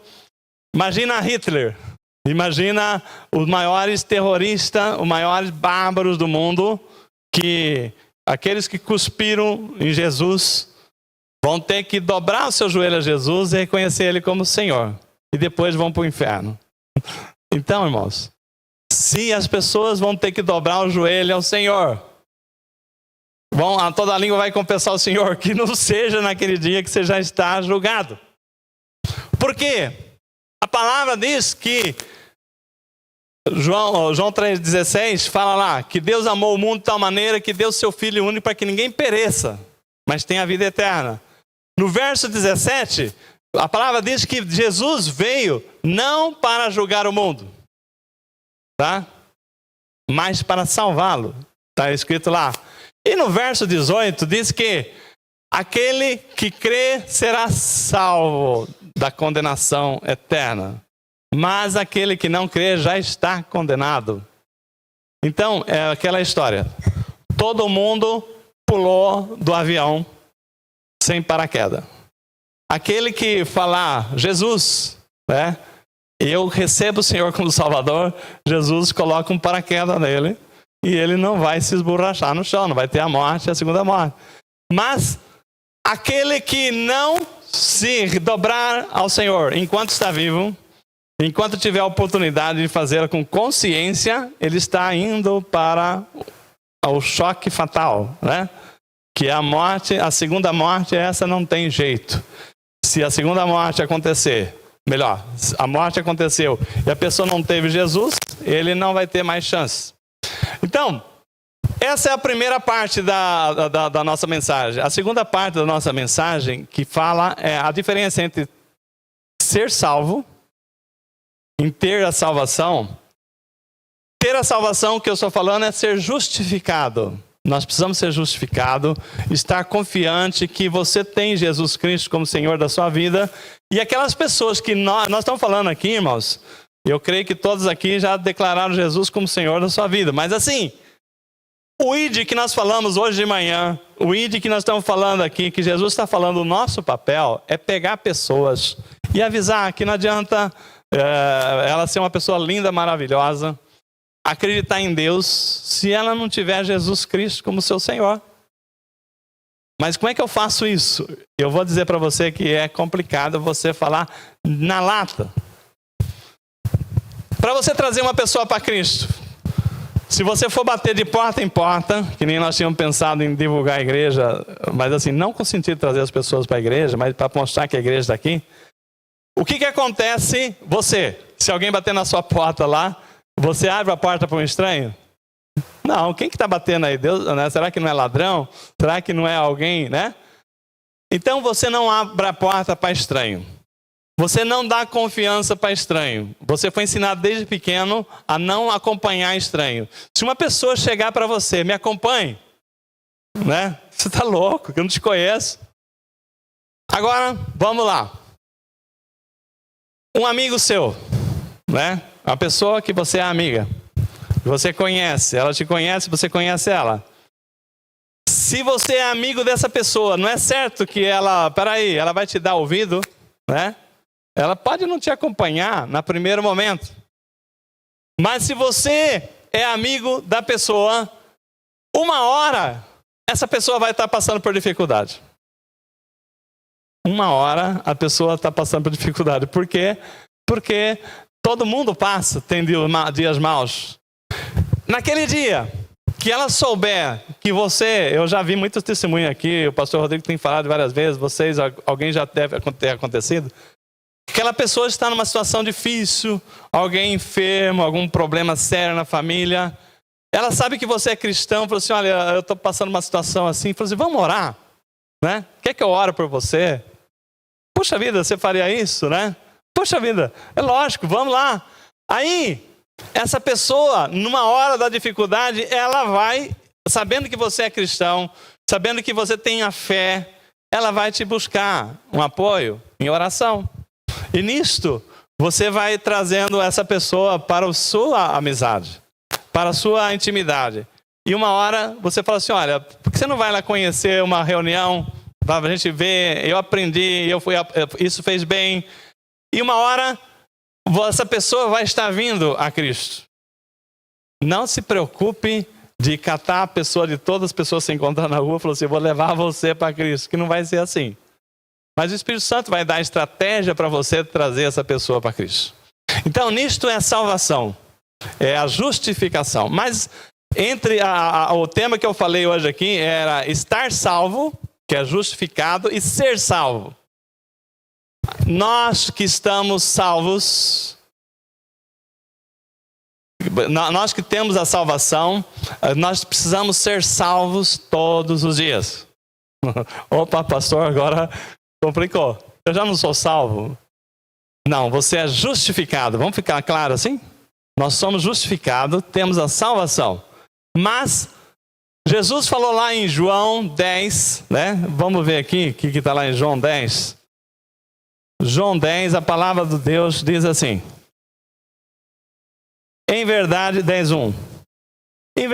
imagina Hitler. Imagina os maiores terroristas, os maiores bárbaros do mundo, que aqueles que cuspiram em Jesus vão ter que dobrar o seu joelho a Jesus e reconhecer Ele como Senhor. E depois vão para o inferno. Então, irmãos, se as pessoas vão ter que dobrar o joelho ao Senhor, toda a língua vai confessar ao Senhor, que não seja naquele dia que você já está julgado. Por quê? A palavra diz que, João 3,16 fala lá, que Deus amou o mundo de tal maneira que deu seu Filho único para que ninguém pereça, mas tenha a vida eterna. No verso 17, a palavra diz que Jesus veio não para julgar o mundo, tá? Mas para salvá-lo. Está escrito lá. E no verso 18 diz que aquele que crê será salvo da condenação eterna. Mas aquele que não crê já está condenado. Então, é aquela história. Todo mundo pulou do avião sem paraquedas. Aquele que falar, Jesus, né? Eu recebo o Senhor como Salvador, Jesus coloca um paraquedas nele e ele não vai se esborrachar no chão, não vai ter a morte, a segunda morte. Mas aquele que não se dobrar ao Senhor enquanto está vivo, enquanto tiver a oportunidade de fazê-lo com consciência, ele está indo para o choque fatal, né? Que é a morte, a segunda morte, essa não tem jeito. Se a segunda morte acontecer, melhor, a morte aconteceu e a pessoa não teve Jesus, ele não vai ter mais chance. Então, Essa é a primeira parte da nossa mensagem. A segunda parte da nossa mensagem, que fala a diferença entre ser salvo, em ter a salvação. Ter a salvação que eu estou falando é ser justificado. Nós precisamos ser justificados, estar confiante que você tem Jesus Cristo como Senhor da sua vida. E aquelas pessoas que nós estamos falando aqui, irmãos, eu creio que todos aqui já declararam Jesus como Senhor da sua vida. Mas assim, o ID que nós falamos hoje de manhã, o ID que nós estamos falando aqui, que Jesus está falando, o nosso papel é pegar pessoas e avisar que não adianta ela ser uma pessoa linda, maravilhosa, acreditar em Deus, se ela não tiver Jesus Cristo como seu Senhor. Mas como é que eu faço isso? Eu vou dizer para você que é complicado você falar na lata. Para você trazer uma pessoa para Cristo, se você for bater de porta em porta, que nem nós tínhamos pensado em divulgar a igreja, mas assim, não com sentido de trazer as pessoas para a igreja, mas para mostrar que a igreja está aqui. O que acontece, se alguém bater na sua porta lá, você abre a porta para um estranho? Não, quem que está batendo aí? Deus, né? Será que não é ladrão? Será que não é alguém, né? Então você não abre a porta para estranho. Você não dá confiança para estranho. Você foi ensinado desde pequeno a não acompanhar estranho. Se uma pessoa chegar para você, me acompanhe, né? Você está louco, que eu não te conheço. Agora, vamos lá. Um amigo seu, né? Uma pessoa que você é amiga, você conhece, ela te conhece, você conhece ela. Se você é amigo dessa pessoa, não é certo que ela vai te dar ouvido, né? Ela pode não te acompanhar no primeiro momento. Mas se você é amigo da pessoa, uma hora, essa pessoa vai estar passando por dificuldade. Uma hora a pessoa está passando por dificuldade. Por quê? Porque todo mundo passa, tem dias maus. Naquele dia que ela souber que você, eu já vi muitos testemunhos aqui, o pastor Rodrigo tem falado várias vezes, alguém já deve ter acontecido, aquela pessoa está numa situação difícil, alguém enfermo, algum problema sério na família, ela sabe que você é cristão, falou assim, olha, eu estou passando uma situação assim, falou assim, vamos orar, né? Quer que eu ore por você? Puxa vida, você faria isso, né? Puxa vida, é lógico, vamos lá. Aí, essa pessoa, numa hora da dificuldade, ela vai, sabendo que você é cristão, sabendo que você tem a fé, ela vai te buscar um apoio em oração. E nisto, você vai trazendo essa pessoa para a sua amizade, para a sua intimidade. E uma hora, você fala assim, olha, por que você não vai lá conhecer uma reunião, para a gente ver, eu aprendi, isso fez bem. E uma hora, essa pessoa vai estar vindo a Cristo. Não se preocupe de catar a pessoa, de todas as pessoas se encontrar na rua, e falar assim, vou levar você para Cristo, que não vai ser assim. Mas o Espírito Santo vai dar estratégia para você trazer essa pessoa para Cristo. Então, nisto é a salvação, é a justificação. Mas entre o tema que eu falei hoje aqui era estar salvo, que é justificado, e ser salvo. Nós que estamos salvos, nós que temos a salvação, nós precisamos ser salvos todos os dias. Opa, pastor, agora complicou. Eu já não sou salvo. Não, você é justificado. Vamos ficar claro assim? Nós somos justificados, temos a salvação. Mas Jesus falou lá em João 10, né? Vamos ver aqui o que está lá em João 10. João 10, a palavra de Deus diz assim. Em verdade, 10:1. Em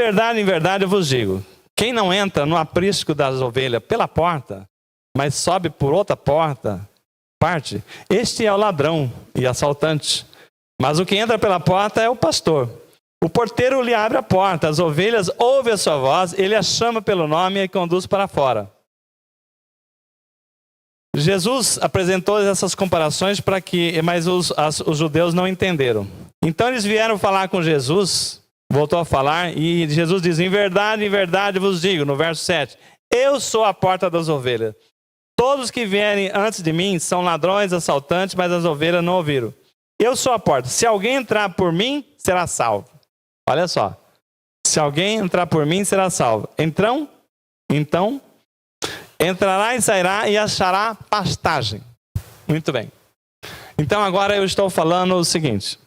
verdade eu vos digo, quem não entra no aprisco das ovelhas pela porta, mas sobe por outra parte, este é o ladrão e assaltante. Mas o que entra pela porta é o pastor. O porteiro lhe abre a porta, as ovelhas ouvem a sua voz, ele as chama pelo nome e conduz para fora. Jesus apresentou essas comparações mas os judeus não entenderam. Então eles vieram falar com Jesus, voltou a falar, e Jesus diz, em verdade vos digo, no verso 7, eu sou a porta das ovelhas. Todos que vierem antes de mim são ladrões, assaltantes, mas as ovelhas não ouviram. Eu sou a porta. Se alguém entrar por mim, será salvo. Olha só. Se alguém entrar por mim, será salvo. Então, entrará e sairá e achará pastagem. Muito bem. Então agora eu estou falando o seguinte.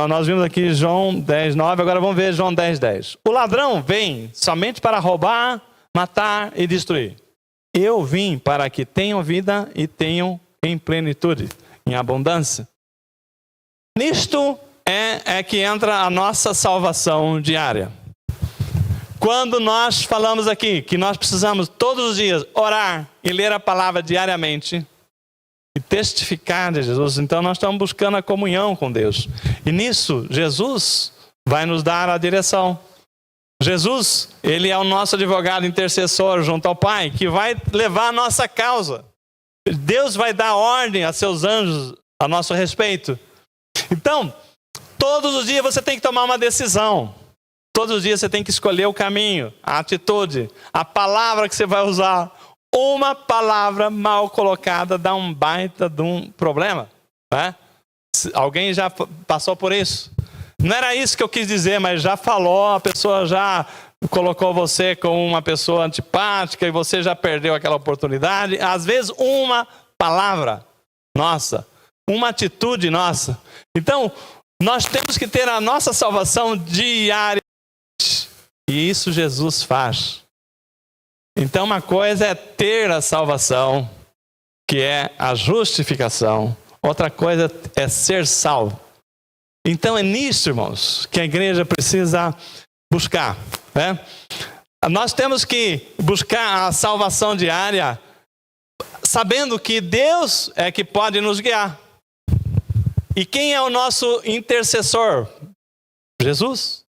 Nós vimos aqui João 10:9, agora vamos ver João 10:10. O ladrão vem somente para roubar, matar e destruir. Eu vim para que tenham vida e tenham em plenitude, em abundância. Nisto é que entra a nossa salvação diária. Quando nós falamos aqui que nós precisamos todos os dias orar e ler a palavra diariamente e testificar de Jesus, então nós estamos buscando a comunhão com Deus. E nisso, Jesus vai nos dar a direção. Jesus, ele é o nosso advogado intercessor junto ao Pai, que vai levar a nossa causa. Deus vai dar ordem a seus anjos a nosso respeito. Então, todos os dias você tem que tomar uma decisão. Todos os dias você tem que escolher o caminho, a atitude, a palavra que você vai usar. Uma palavra mal colocada dá um baita de um problema, né? Alguém já passou por isso? Não era isso que eu quis dizer, mas já falou, a pessoa já colocou você como uma pessoa antipática e você já perdeu aquela oportunidade. Às vezes uma palavra nossa, uma atitude nossa. Então, nós temos que ter a nossa salvação diária. E isso Jesus faz. Então uma coisa é ter a salvação, que é a justificação. Outra coisa é ser salvo. Então é nisso, irmãos, que a igreja precisa buscar, né? Nós temos que buscar a salvação diária, sabendo que Deus é que pode nos guiar. E quem é o nosso intercessor? Jesus.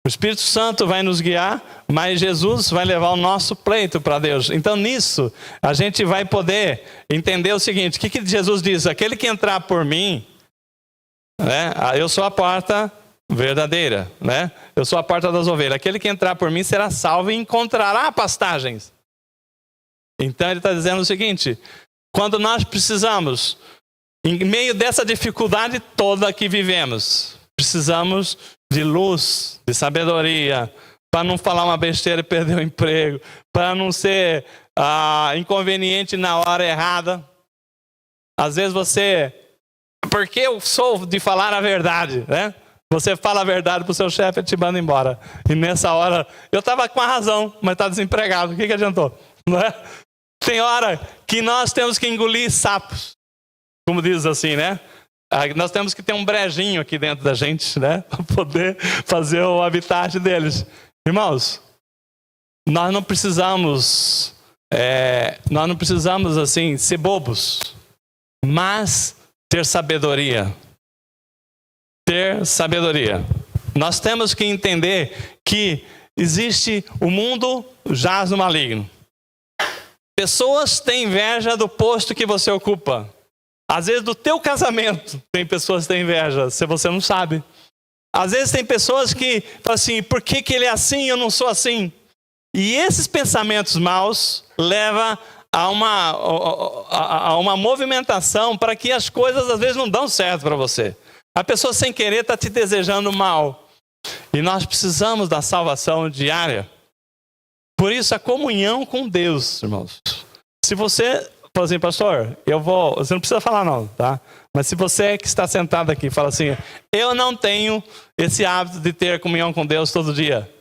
O Espírito Santo vai nos guiar, mas Jesus vai levar o nosso pleito para Deus. Então nisso, a gente vai poder entender o seguinte: o que Jesus diz? Aquele que entrar por mim, né? Eu sou a porta verdadeira, né? Eu sou a porta das ovelhas. Aquele que entrar por mim será salvo e encontrará pastagens. Então ele está dizendo o seguinte: quando nós precisamos, em meio dessa dificuldade toda que vivemos, precisamos de luz, de sabedoria, para não falar uma besteira e perder o emprego, para não ser inconveniente na hora errada. Às vezes porque eu sou de falar a verdade, né? Você fala a verdade para o seu chefe e te manda embora. E nessa hora, eu estava com a razão, mas está desempregado. O que adiantou? Não é? Tem hora que nós temos que engolir sapos, como diz assim, né? Nós temos que ter um brejinho aqui dentro da gente, né? Para poder fazer o habitat deles. Irmãos, nós não precisamos assim ser bobos, mas ter sabedoria. Ter sabedoria. Nós temos que entender que existe o mundo jaz no maligno. Pessoas têm inveja do posto que você ocupa. Às vezes do teu casamento tem pessoas que têm inveja, se você não sabe. Às vezes tem pessoas que falam assim: por que ele é assim e eu não sou assim? E esses pensamentos maus levam a uma movimentação para que as coisas às vezes não dão certo para você. A pessoa sem querer está te desejando mal. E nós precisamos da salvação diária. Por isso a comunhão com Deus, irmãos. Se você fala assim: pastor, você não precisa falar não, tá? Mas se você que está sentado aqui fala assim: eu não tenho esse hábito de ter comunhão com Deus todo dia.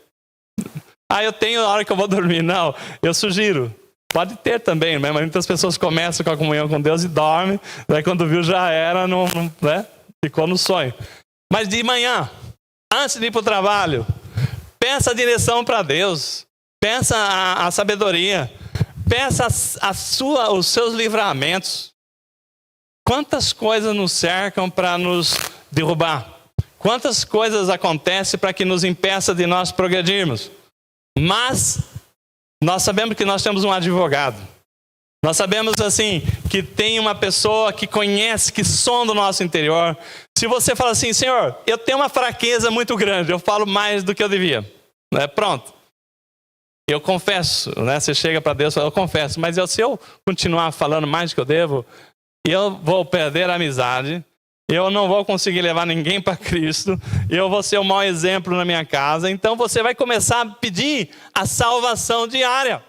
Eu tenho na hora que eu vou dormir. Não, eu sugiro. Pode ter também, mas muitas pessoas começam com a comunhão com Deus e dormem. Daí quando viu já era, né? Ficou no sonho. Mas de manhã, antes de ir para o trabalho, peça a direção para Deus. Peça a sabedoria. Peça os seus livramentos. Quantas coisas nos cercam para nos derrubar? Quantas coisas acontecem para que nos impeça de nós progredirmos? Mas nós sabemos que nós temos um advogado. Nós sabemos assim que tem uma pessoa que conhece, que sonda o nosso interior. Se você fala assim: Senhor, eu tenho uma fraqueza muito grande, eu falo mais do que eu devia. Pronto. Eu confesso, né? Você chega para Deus e fala: eu confesso, mas se eu continuar falando mais do que eu devo, eu vou perder a amizade, eu não vou conseguir levar ninguém para Cristo, eu vou ser um mau exemplo na minha casa. Então você vai começar a pedir a salvação diária.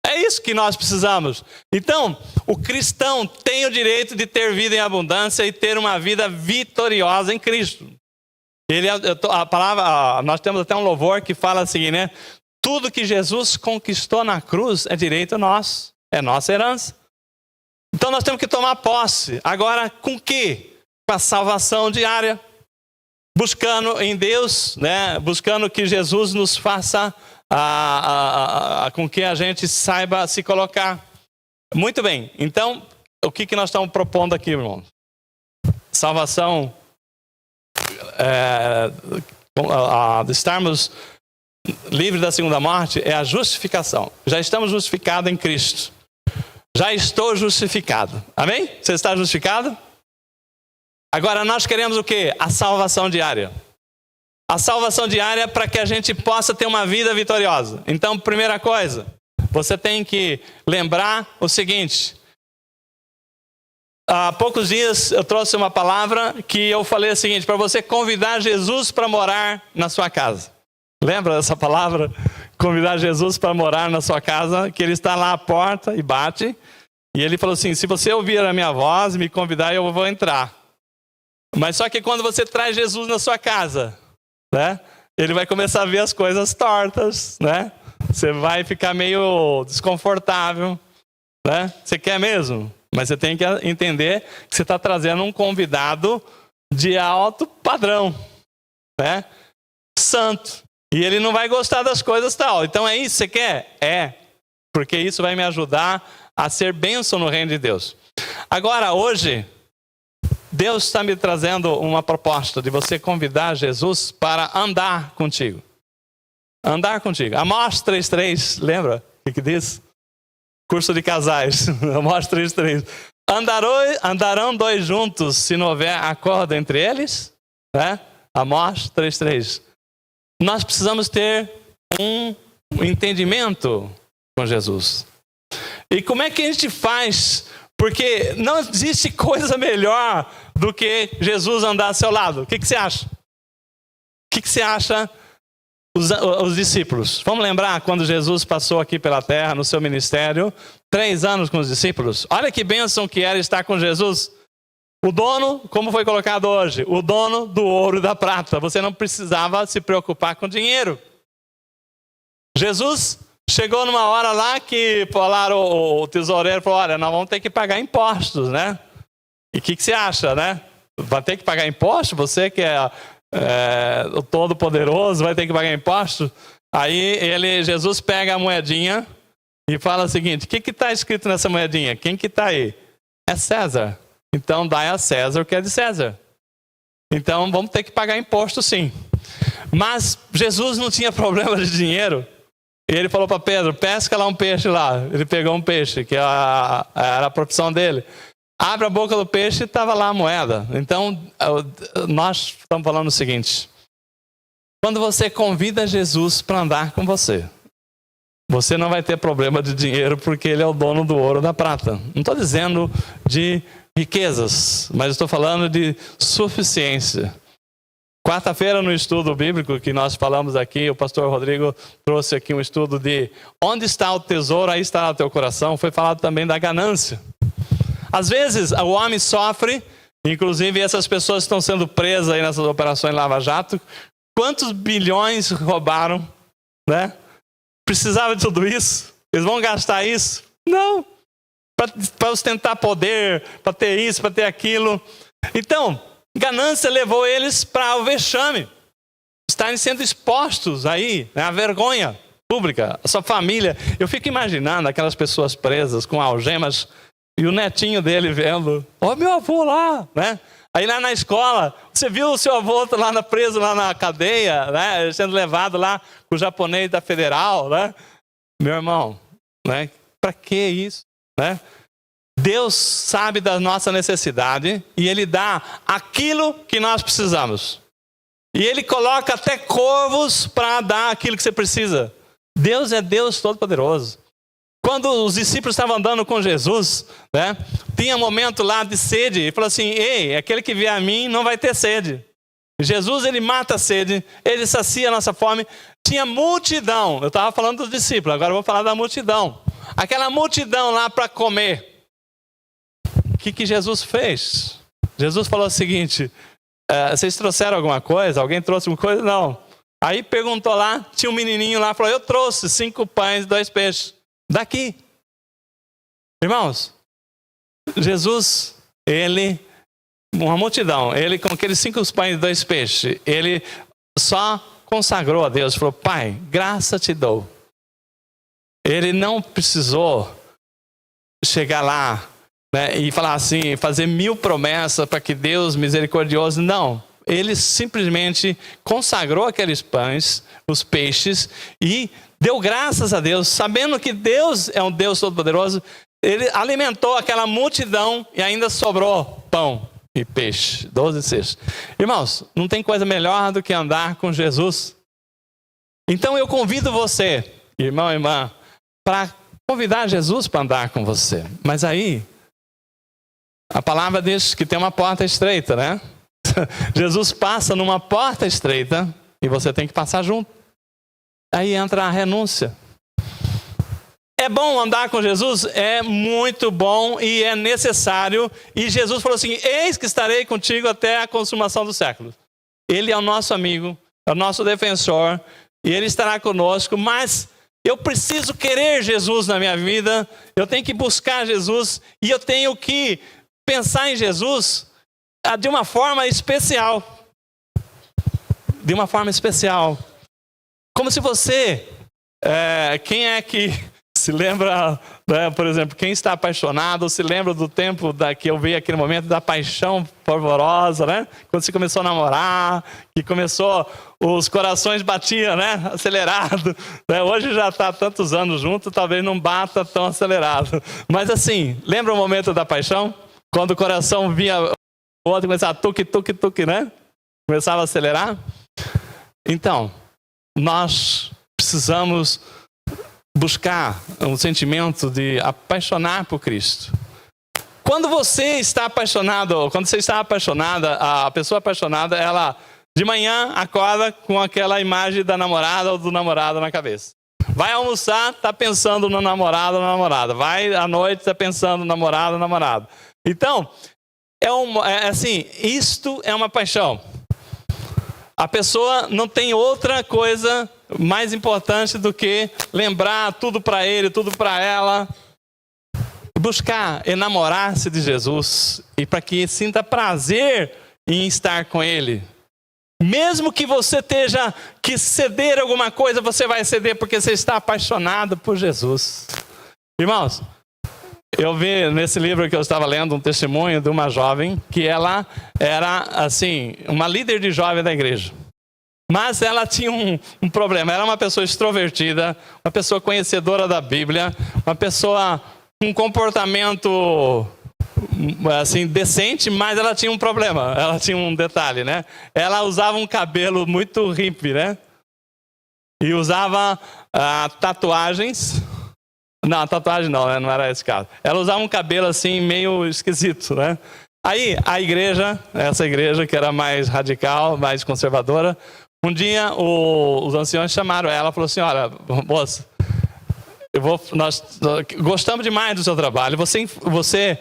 É isso que nós precisamos. Então, o cristão tem o direito de ter vida em abundância e ter uma vida vitoriosa em Cristo. A palavra, nós temos até um louvor que fala assim, né? Tudo que Jesus conquistou na cruz é direito nosso, é nossa herança. Então nós temos que tomar posse. Agora, com quê? Com a salvação diária. Buscando em Deus, né? Buscando que Jesus nos faça com que a gente saiba se colocar. Muito bem. Então, o que nós estamos propondo aqui, irmão? Salvação, de estarmos livres da segunda morte, é a justificação. Já estamos justificados em Cristo. Já estou justificado. Amém? Você está justificado? Agora nós queremos o quê? A salvação diária. A salvação diária para que a gente possa ter uma vida vitoriosa. Então, primeira coisa, você tem que lembrar o seguinte. Há poucos dias eu trouxe uma palavra que eu falei o seguinte, para você convidar Jesus para morar na sua casa. Lembra dessa palavra? Convidar Jesus para morar na sua casa, que ele está lá à porta e bate. E ele falou assim, se você ouvir a minha voz e me convidar, eu vou entrar. Mas só que quando você traz Jesus na sua casa, né, ele vai começar a ver as coisas tortas, né? Você vai ficar meio desconfortável, né? Você quer mesmo? Mas você tem que entender que você está trazendo um convidado de alto padrão, né? Santo. E ele não vai gostar das coisas tal. Então é isso que você quer? É. Porque isso vai me ajudar a ser bênção no reino de Deus. Agora, hoje, Deus está me trazendo uma proposta de você convidar Jesus para andar contigo. Andar contigo. Amós 3:3, lembra o que diz? Curso de casais. Amós 3:3. Andarão dois juntos se não houver acordo entre eles? Né? Amós 3:3. Nós precisamos ter um entendimento com Jesus. E como é que a gente faz? Porque não existe coisa melhor do que Jesus andar ao seu lado. O que você acha? O que você acha os discípulos? Vamos lembrar quando Jesus passou aqui pela terra, no seu ministério, 3 anos com os discípulos. Olha que bênção que era estar com Jesus. O dono, como foi colocado hoje, o dono do ouro e da prata. Você não precisava se preocupar com dinheiro. Jesus chegou numa hora lá que falaram, o tesoureiro falou, olha, nós vamos ter que pagar impostos, né? E o que você acha, né? Vai ter que pagar imposto? Você que é o Todo-Poderoso vai ter que pagar imposto? Aí Jesus pega a moedinha e fala o seguinte, o que está escrito nessa moedinha? Quem que está aí? É César. Então dá a César o que é de César. Então vamos ter que pagar imposto sim. Mas Jesus não tinha problema de dinheiro. E ele falou para Pedro, pesca lá um peixe lá. Ele pegou um peixe, que era a profissão dele. Abre a boca do peixe e estava lá a moeda. Então nós estamos falando o seguinte. Quando você convida Jesus para andar com você, você não vai ter problema de dinheiro porque ele é o dono do ouro e da prata. Não estou dizendo de riquezas, mas estou falando de suficiência. Quarta-feira no estudo bíblico que nós falamos aqui, o pastor Rodrigo trouxe aqui um estudo de onde está o tesouro, aí está o teu coração. Foi falado também da ganância. Às vezes o homem sofre, inclusive essas pessoas estão sendo presas aí nessas operações Lava Jato. Quantos bilhões roubaram, né? Precisava de tudo isso? Eles vão gastar isso? Não. Para ostentar poder, para ter isso, para ter aquilo. Então, ganância levou eles para o vexame. Estarem sendo expostos aí, né, à vergonha pública, a sua família. Eu fico imaginando aquelas pessoas presas com algemas e o netinho dele vendo, ó, meu avô lá, né? Aí lá na escola, você viu o seu avô lá preso lá na cadeia, né? Sendo levado lá com o japonês da federal, né? Meu irmão, né? Para que isso? Né? Deus sabe da nossa necessidade e Ele dá aquilo que nós precisamos. E Ele coloca até corvos para dar aquilo que você precisa. Deus é Deus Todo-Poderoso. Quando os discípulos estavam andando com Jesus, né, tinha um momento lá de sede, e falou assim: ei, aquele que vier a mim não vai ter sede. Jesus, ele mata a sede, ele sacia a nossa fome. Tinha multidão, eu estava falando dos discípulos, agora eu vou falar da multidão. Aquela multidão lá para comer. O que Jesus fez? Jesus falou o seguinte: vocês trouxeram alguma coisa? Alguém trouxe alguma coisa? Não. Aí perguntou lá, tinha um menininho lá, falou: eu trouxe 5 pães e 2 peixes. Daqui. Irmãos, Jesus, ele, uma multidão, ele com aqueles 5 pães e 2 peixes, ele só consagrou a Deus, falou: Pai, graça te dou. Ele não precisou chegar lá, né, e falar assim, fazer 1000 promessas para que Deus misericordioso, não. Ele simplesmente consagrou aqueles pães, os peixes, e deu graças a Deus, sabendo que Deus é um Deus todo-poderoso. Ele alimentou aquela multidão e ainda sobrou pão e peixe, 12 cestos. Irmãos, não tem coisa melhor do que andar com Jesus. Então eu convido você, irmão e irmã, para convidar Jesus para andar com você. Mas aí, a palavra diz que tem uma porta estreita, né? Jesus passa numa porta estreita e você tem que passar junto. Aí entra a renúncia. É bom andar com Jesus? É muito bom e é necessário. E Jesus falou assim: eis que estarei contigo até a consumação dos séculos. Ele é o nosso amigo, é o nosso defensor, e ele estará conosco. Mas eu preciso querer Jesus na minha vida, eu tenho que buscar Jesus, e eu tenho que pensar em Jesus de uma forma especial. De uma forma especial. Como se você, quem é que se lembra, né, por exemplo, quem está apaixonado, se lembra do tempo que eu vi aquele momento da paixão fervorosa, né? Quando você começou a namorar, que começou, os corações batiam, né? Acelerado. Né? Hoje já está tantos anos junto, talvez não bata tão acelerado. Mas assim, lembra o momento da paixão? Quando o coração via o outro começava a tuque, né? Começava a acelerar. Então, nós precisamos buscar um sentimento de apaixonar por Cristo. Quando você está apaixonado, quando você está apaixonada, a pessoa apaixonada, ela de manhã acorda com aquela imagem da namorada ou do namorado na cabeça. Vai almoçar, está pensando no namorado ou na namorada. Vai à noite, está pensando no namorado ou namorada. Então, assim, isto é uma paixão. A pessoa não tem outra coisa mais importante do que lembrar tudo para ele, tudo para ela. Buscar enamorar-se de Jesus e para que sinta prazer em estar com ele. Mesmo que você tenha que ceder alguma coisa, você vai ceder porque você está apaixonado por Jesus. Irmãos, eu vi nesse livro que eu estava lendo um testemunho de uma jovem que ela era, assim, uma líder de jovem da igreja. Mas ela tinha um problema. Ela era uma pessoa extrovertida, uma pessoa conhecedora da Bíblia, uma pessoa com um comportamento, assim, decente, mas ela tinha um problema. Ela tinha um detalhe, né? Ela usava um cabelo muito hippie, né? E usava tatuagens. Não, tatuagem não, né? Não era esse caso. Ela usava um cabelo assim meio esquisito, né? Aí a igreja, essa igreja que era mais radical, mais conservadora, um dia os anciãos chamaram ela e falaram assim: olha, moça, nós gostamos demais do seu trabalho, você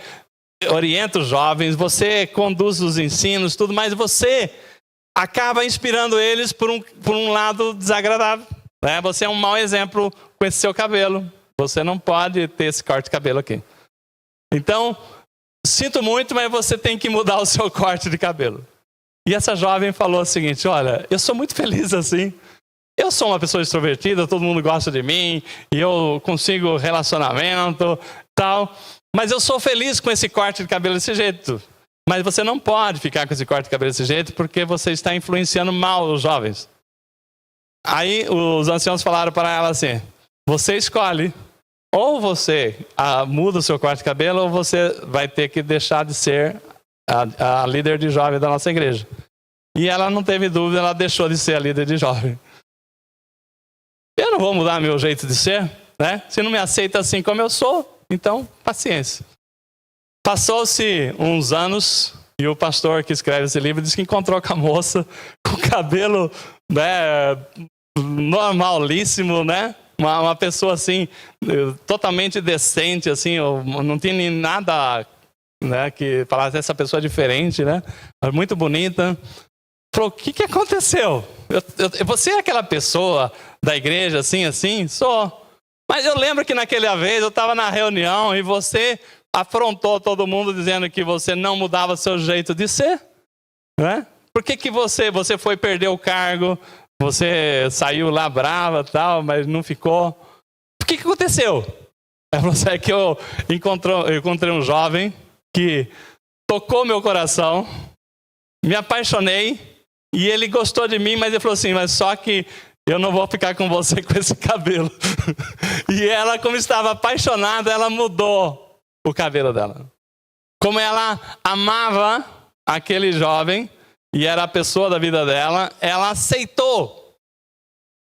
orienta os jovens, você conduz os ensinos, tudo, mas você acaba inspirando eles por um lado desagradável, né? Você é um mau exemplo com esse seu cabelo. Você não pode ter esse corte de cabelo aqui. Então, sinto muito, mas você tem que mudar o seu corte de cabelo. E essa jovem falou o seguinte: olha, eu sou muito feliz assim. Eu sou uma pessoa extrovertida, todo mundo gosta de mim, e eu consigo relacionamento, tal. Mas eu sou feliz com esse corte de cabelo desse jeito. Mas você não pode ficar com esse corte de cabelo desse jeito, porque você está influenciando mal os jovens. Aí os anciãos falaram para ela assim: você escolhe. Ou você muda o seu corte de cabelo, ou você vai ter que deixar de ser a líder de jovem da nossa igreja. E ela não teve dúvida, ela deixou de ser a líder de jovem. Eu não vou mudar meu jeito de ser. né? Se não me aceita assim como eu sou, então paciência. Passou-se uns anos e o pastor que escreve esse livro disse que encontrou com a moça com o cabelo, né, normalíssimo, né? Uma pessoa assim, totalmente decente, assim, não tinha nem nada, né, que falasse essa pessoa é diferente, né? Muito bonita. Falou, o que aconteceu? Você é aquela pessoa da igreja assim? Sou. Mas eu lembro que naquela vez eu estava na reunião e você afrontou todo mundo dizendo que você não mudava seu jeito de ser, né? Por que você foi perder o cargo? Você saiu lá brava e tal, mas não ficou. O que aconteceu? É que eu encontrei um jovem que tocou meu coração, me apaixonei e ele gostou de mim, mas ele falou assim, mas só que eu não vou ficar com você com esse cabelo. E ela, como estava apaixonada, ela mudou o cabelo dela. Como ela amava aquele jovem e era a pessoa da vida dela, ela aceitou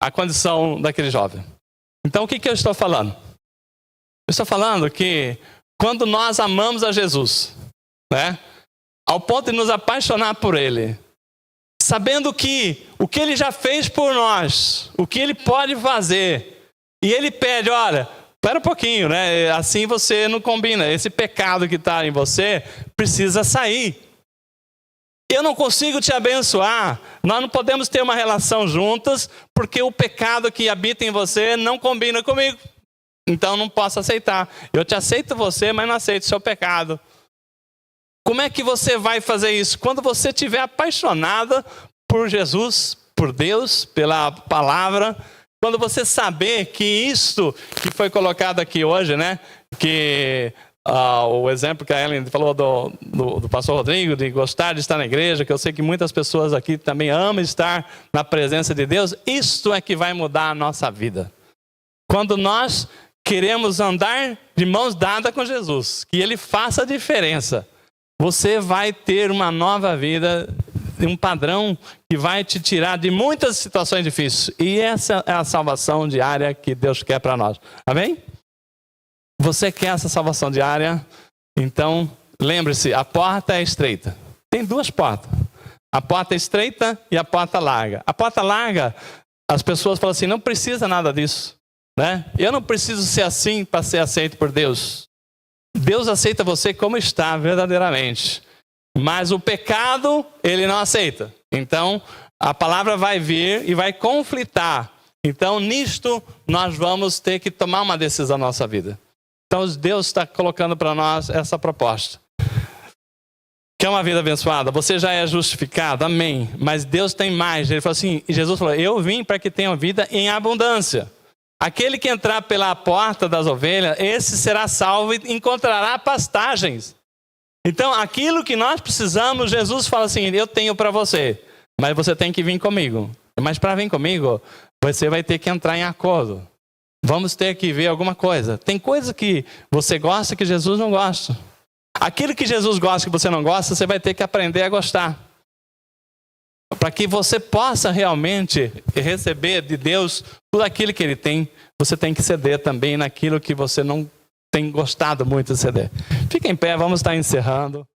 a condição daquele jovem. Então o que eu estou falando? Eu estou falando que quando nós amamos a Jesus, né, ao ponto de nos apaixonar por Ele, sabendo que o que Ele já fez por nós, o que Ele pode fazer, e Ele pede, olha, espera um pouquinho, né? Assim você não combina. Esse pecado que está em você precisa sair. Eu não consigo te abençoar. Nós não podemos ter uma relação juntas porque o pecado que habita em você não combina comigo. Então não posso aceitar. Eu te aceito você, mas não aceito o seu pecado. Como é que você vai fazer isso? Quando você estiver apaixonada por Jesus, por Deus, pela palavra. Quando você saber que isto que foi colocado aqui hoje, né? Que o exemplo que a Ellen falou do pastor Rodrigo, de gostar de estar na igreja, que eu sei que muitas pessoas aqui também amam estar na presença de Deus, isto é que vai mudar a nossa vida. Quando nós queremos andar de mãos dadas com Jesus, que Ele faça a diferença, você vai ter uma nova vida, um padrão que vai te tirar de muitas situações difíceis. E essa é a salvação diária que Deus quer para nós. Amém? Você quer essa salvação diária? Então, lembre-se, a porta é estreita. Tem duas portas. A porta é estreita e a porta larga. A porta larga, as pessoas falam assim, não precisa nada disso, né? Eu não preciso ser assim para ser aceito por Deus. Deus aceita você como está, verdadeiramente. Mas o pecado, Ele não aceita. Então, a palavra vai vir e vai conflitar. Então, nisto, nós vamos ter que tomar uma decisão na nossa vida. Então, Deus está colocando para nós essa proposta. Quer uma vida abençoada? Você já é justificado, amém. Mas Deus tem mais. Ele falou assim, Jesus falou, eu vim para que tenham vida em abundância. Aquele que entrar pela porta das ovelhas, esse será salvo e encontrará pastagens. Então, aquilo que nós precisamos, Jesus fala assim, eu tenho para você, mas você tem que vir comigo. Mas para vir comigo, você vai ter que entrar em acordo. Vamos ter que ver alguma coisa. Tem coisa que você gosta que Jesus não gosta. Aquilo que Jesus gosta que você não gosta, você vai ter que aprender a gostar. Para que você possa realmente receber de Deus tudo aquilo que Ele tem, você tem que ceder também naquilo que você não tem gostado muito de ceder. Fica em pé, vamos estar encerrando.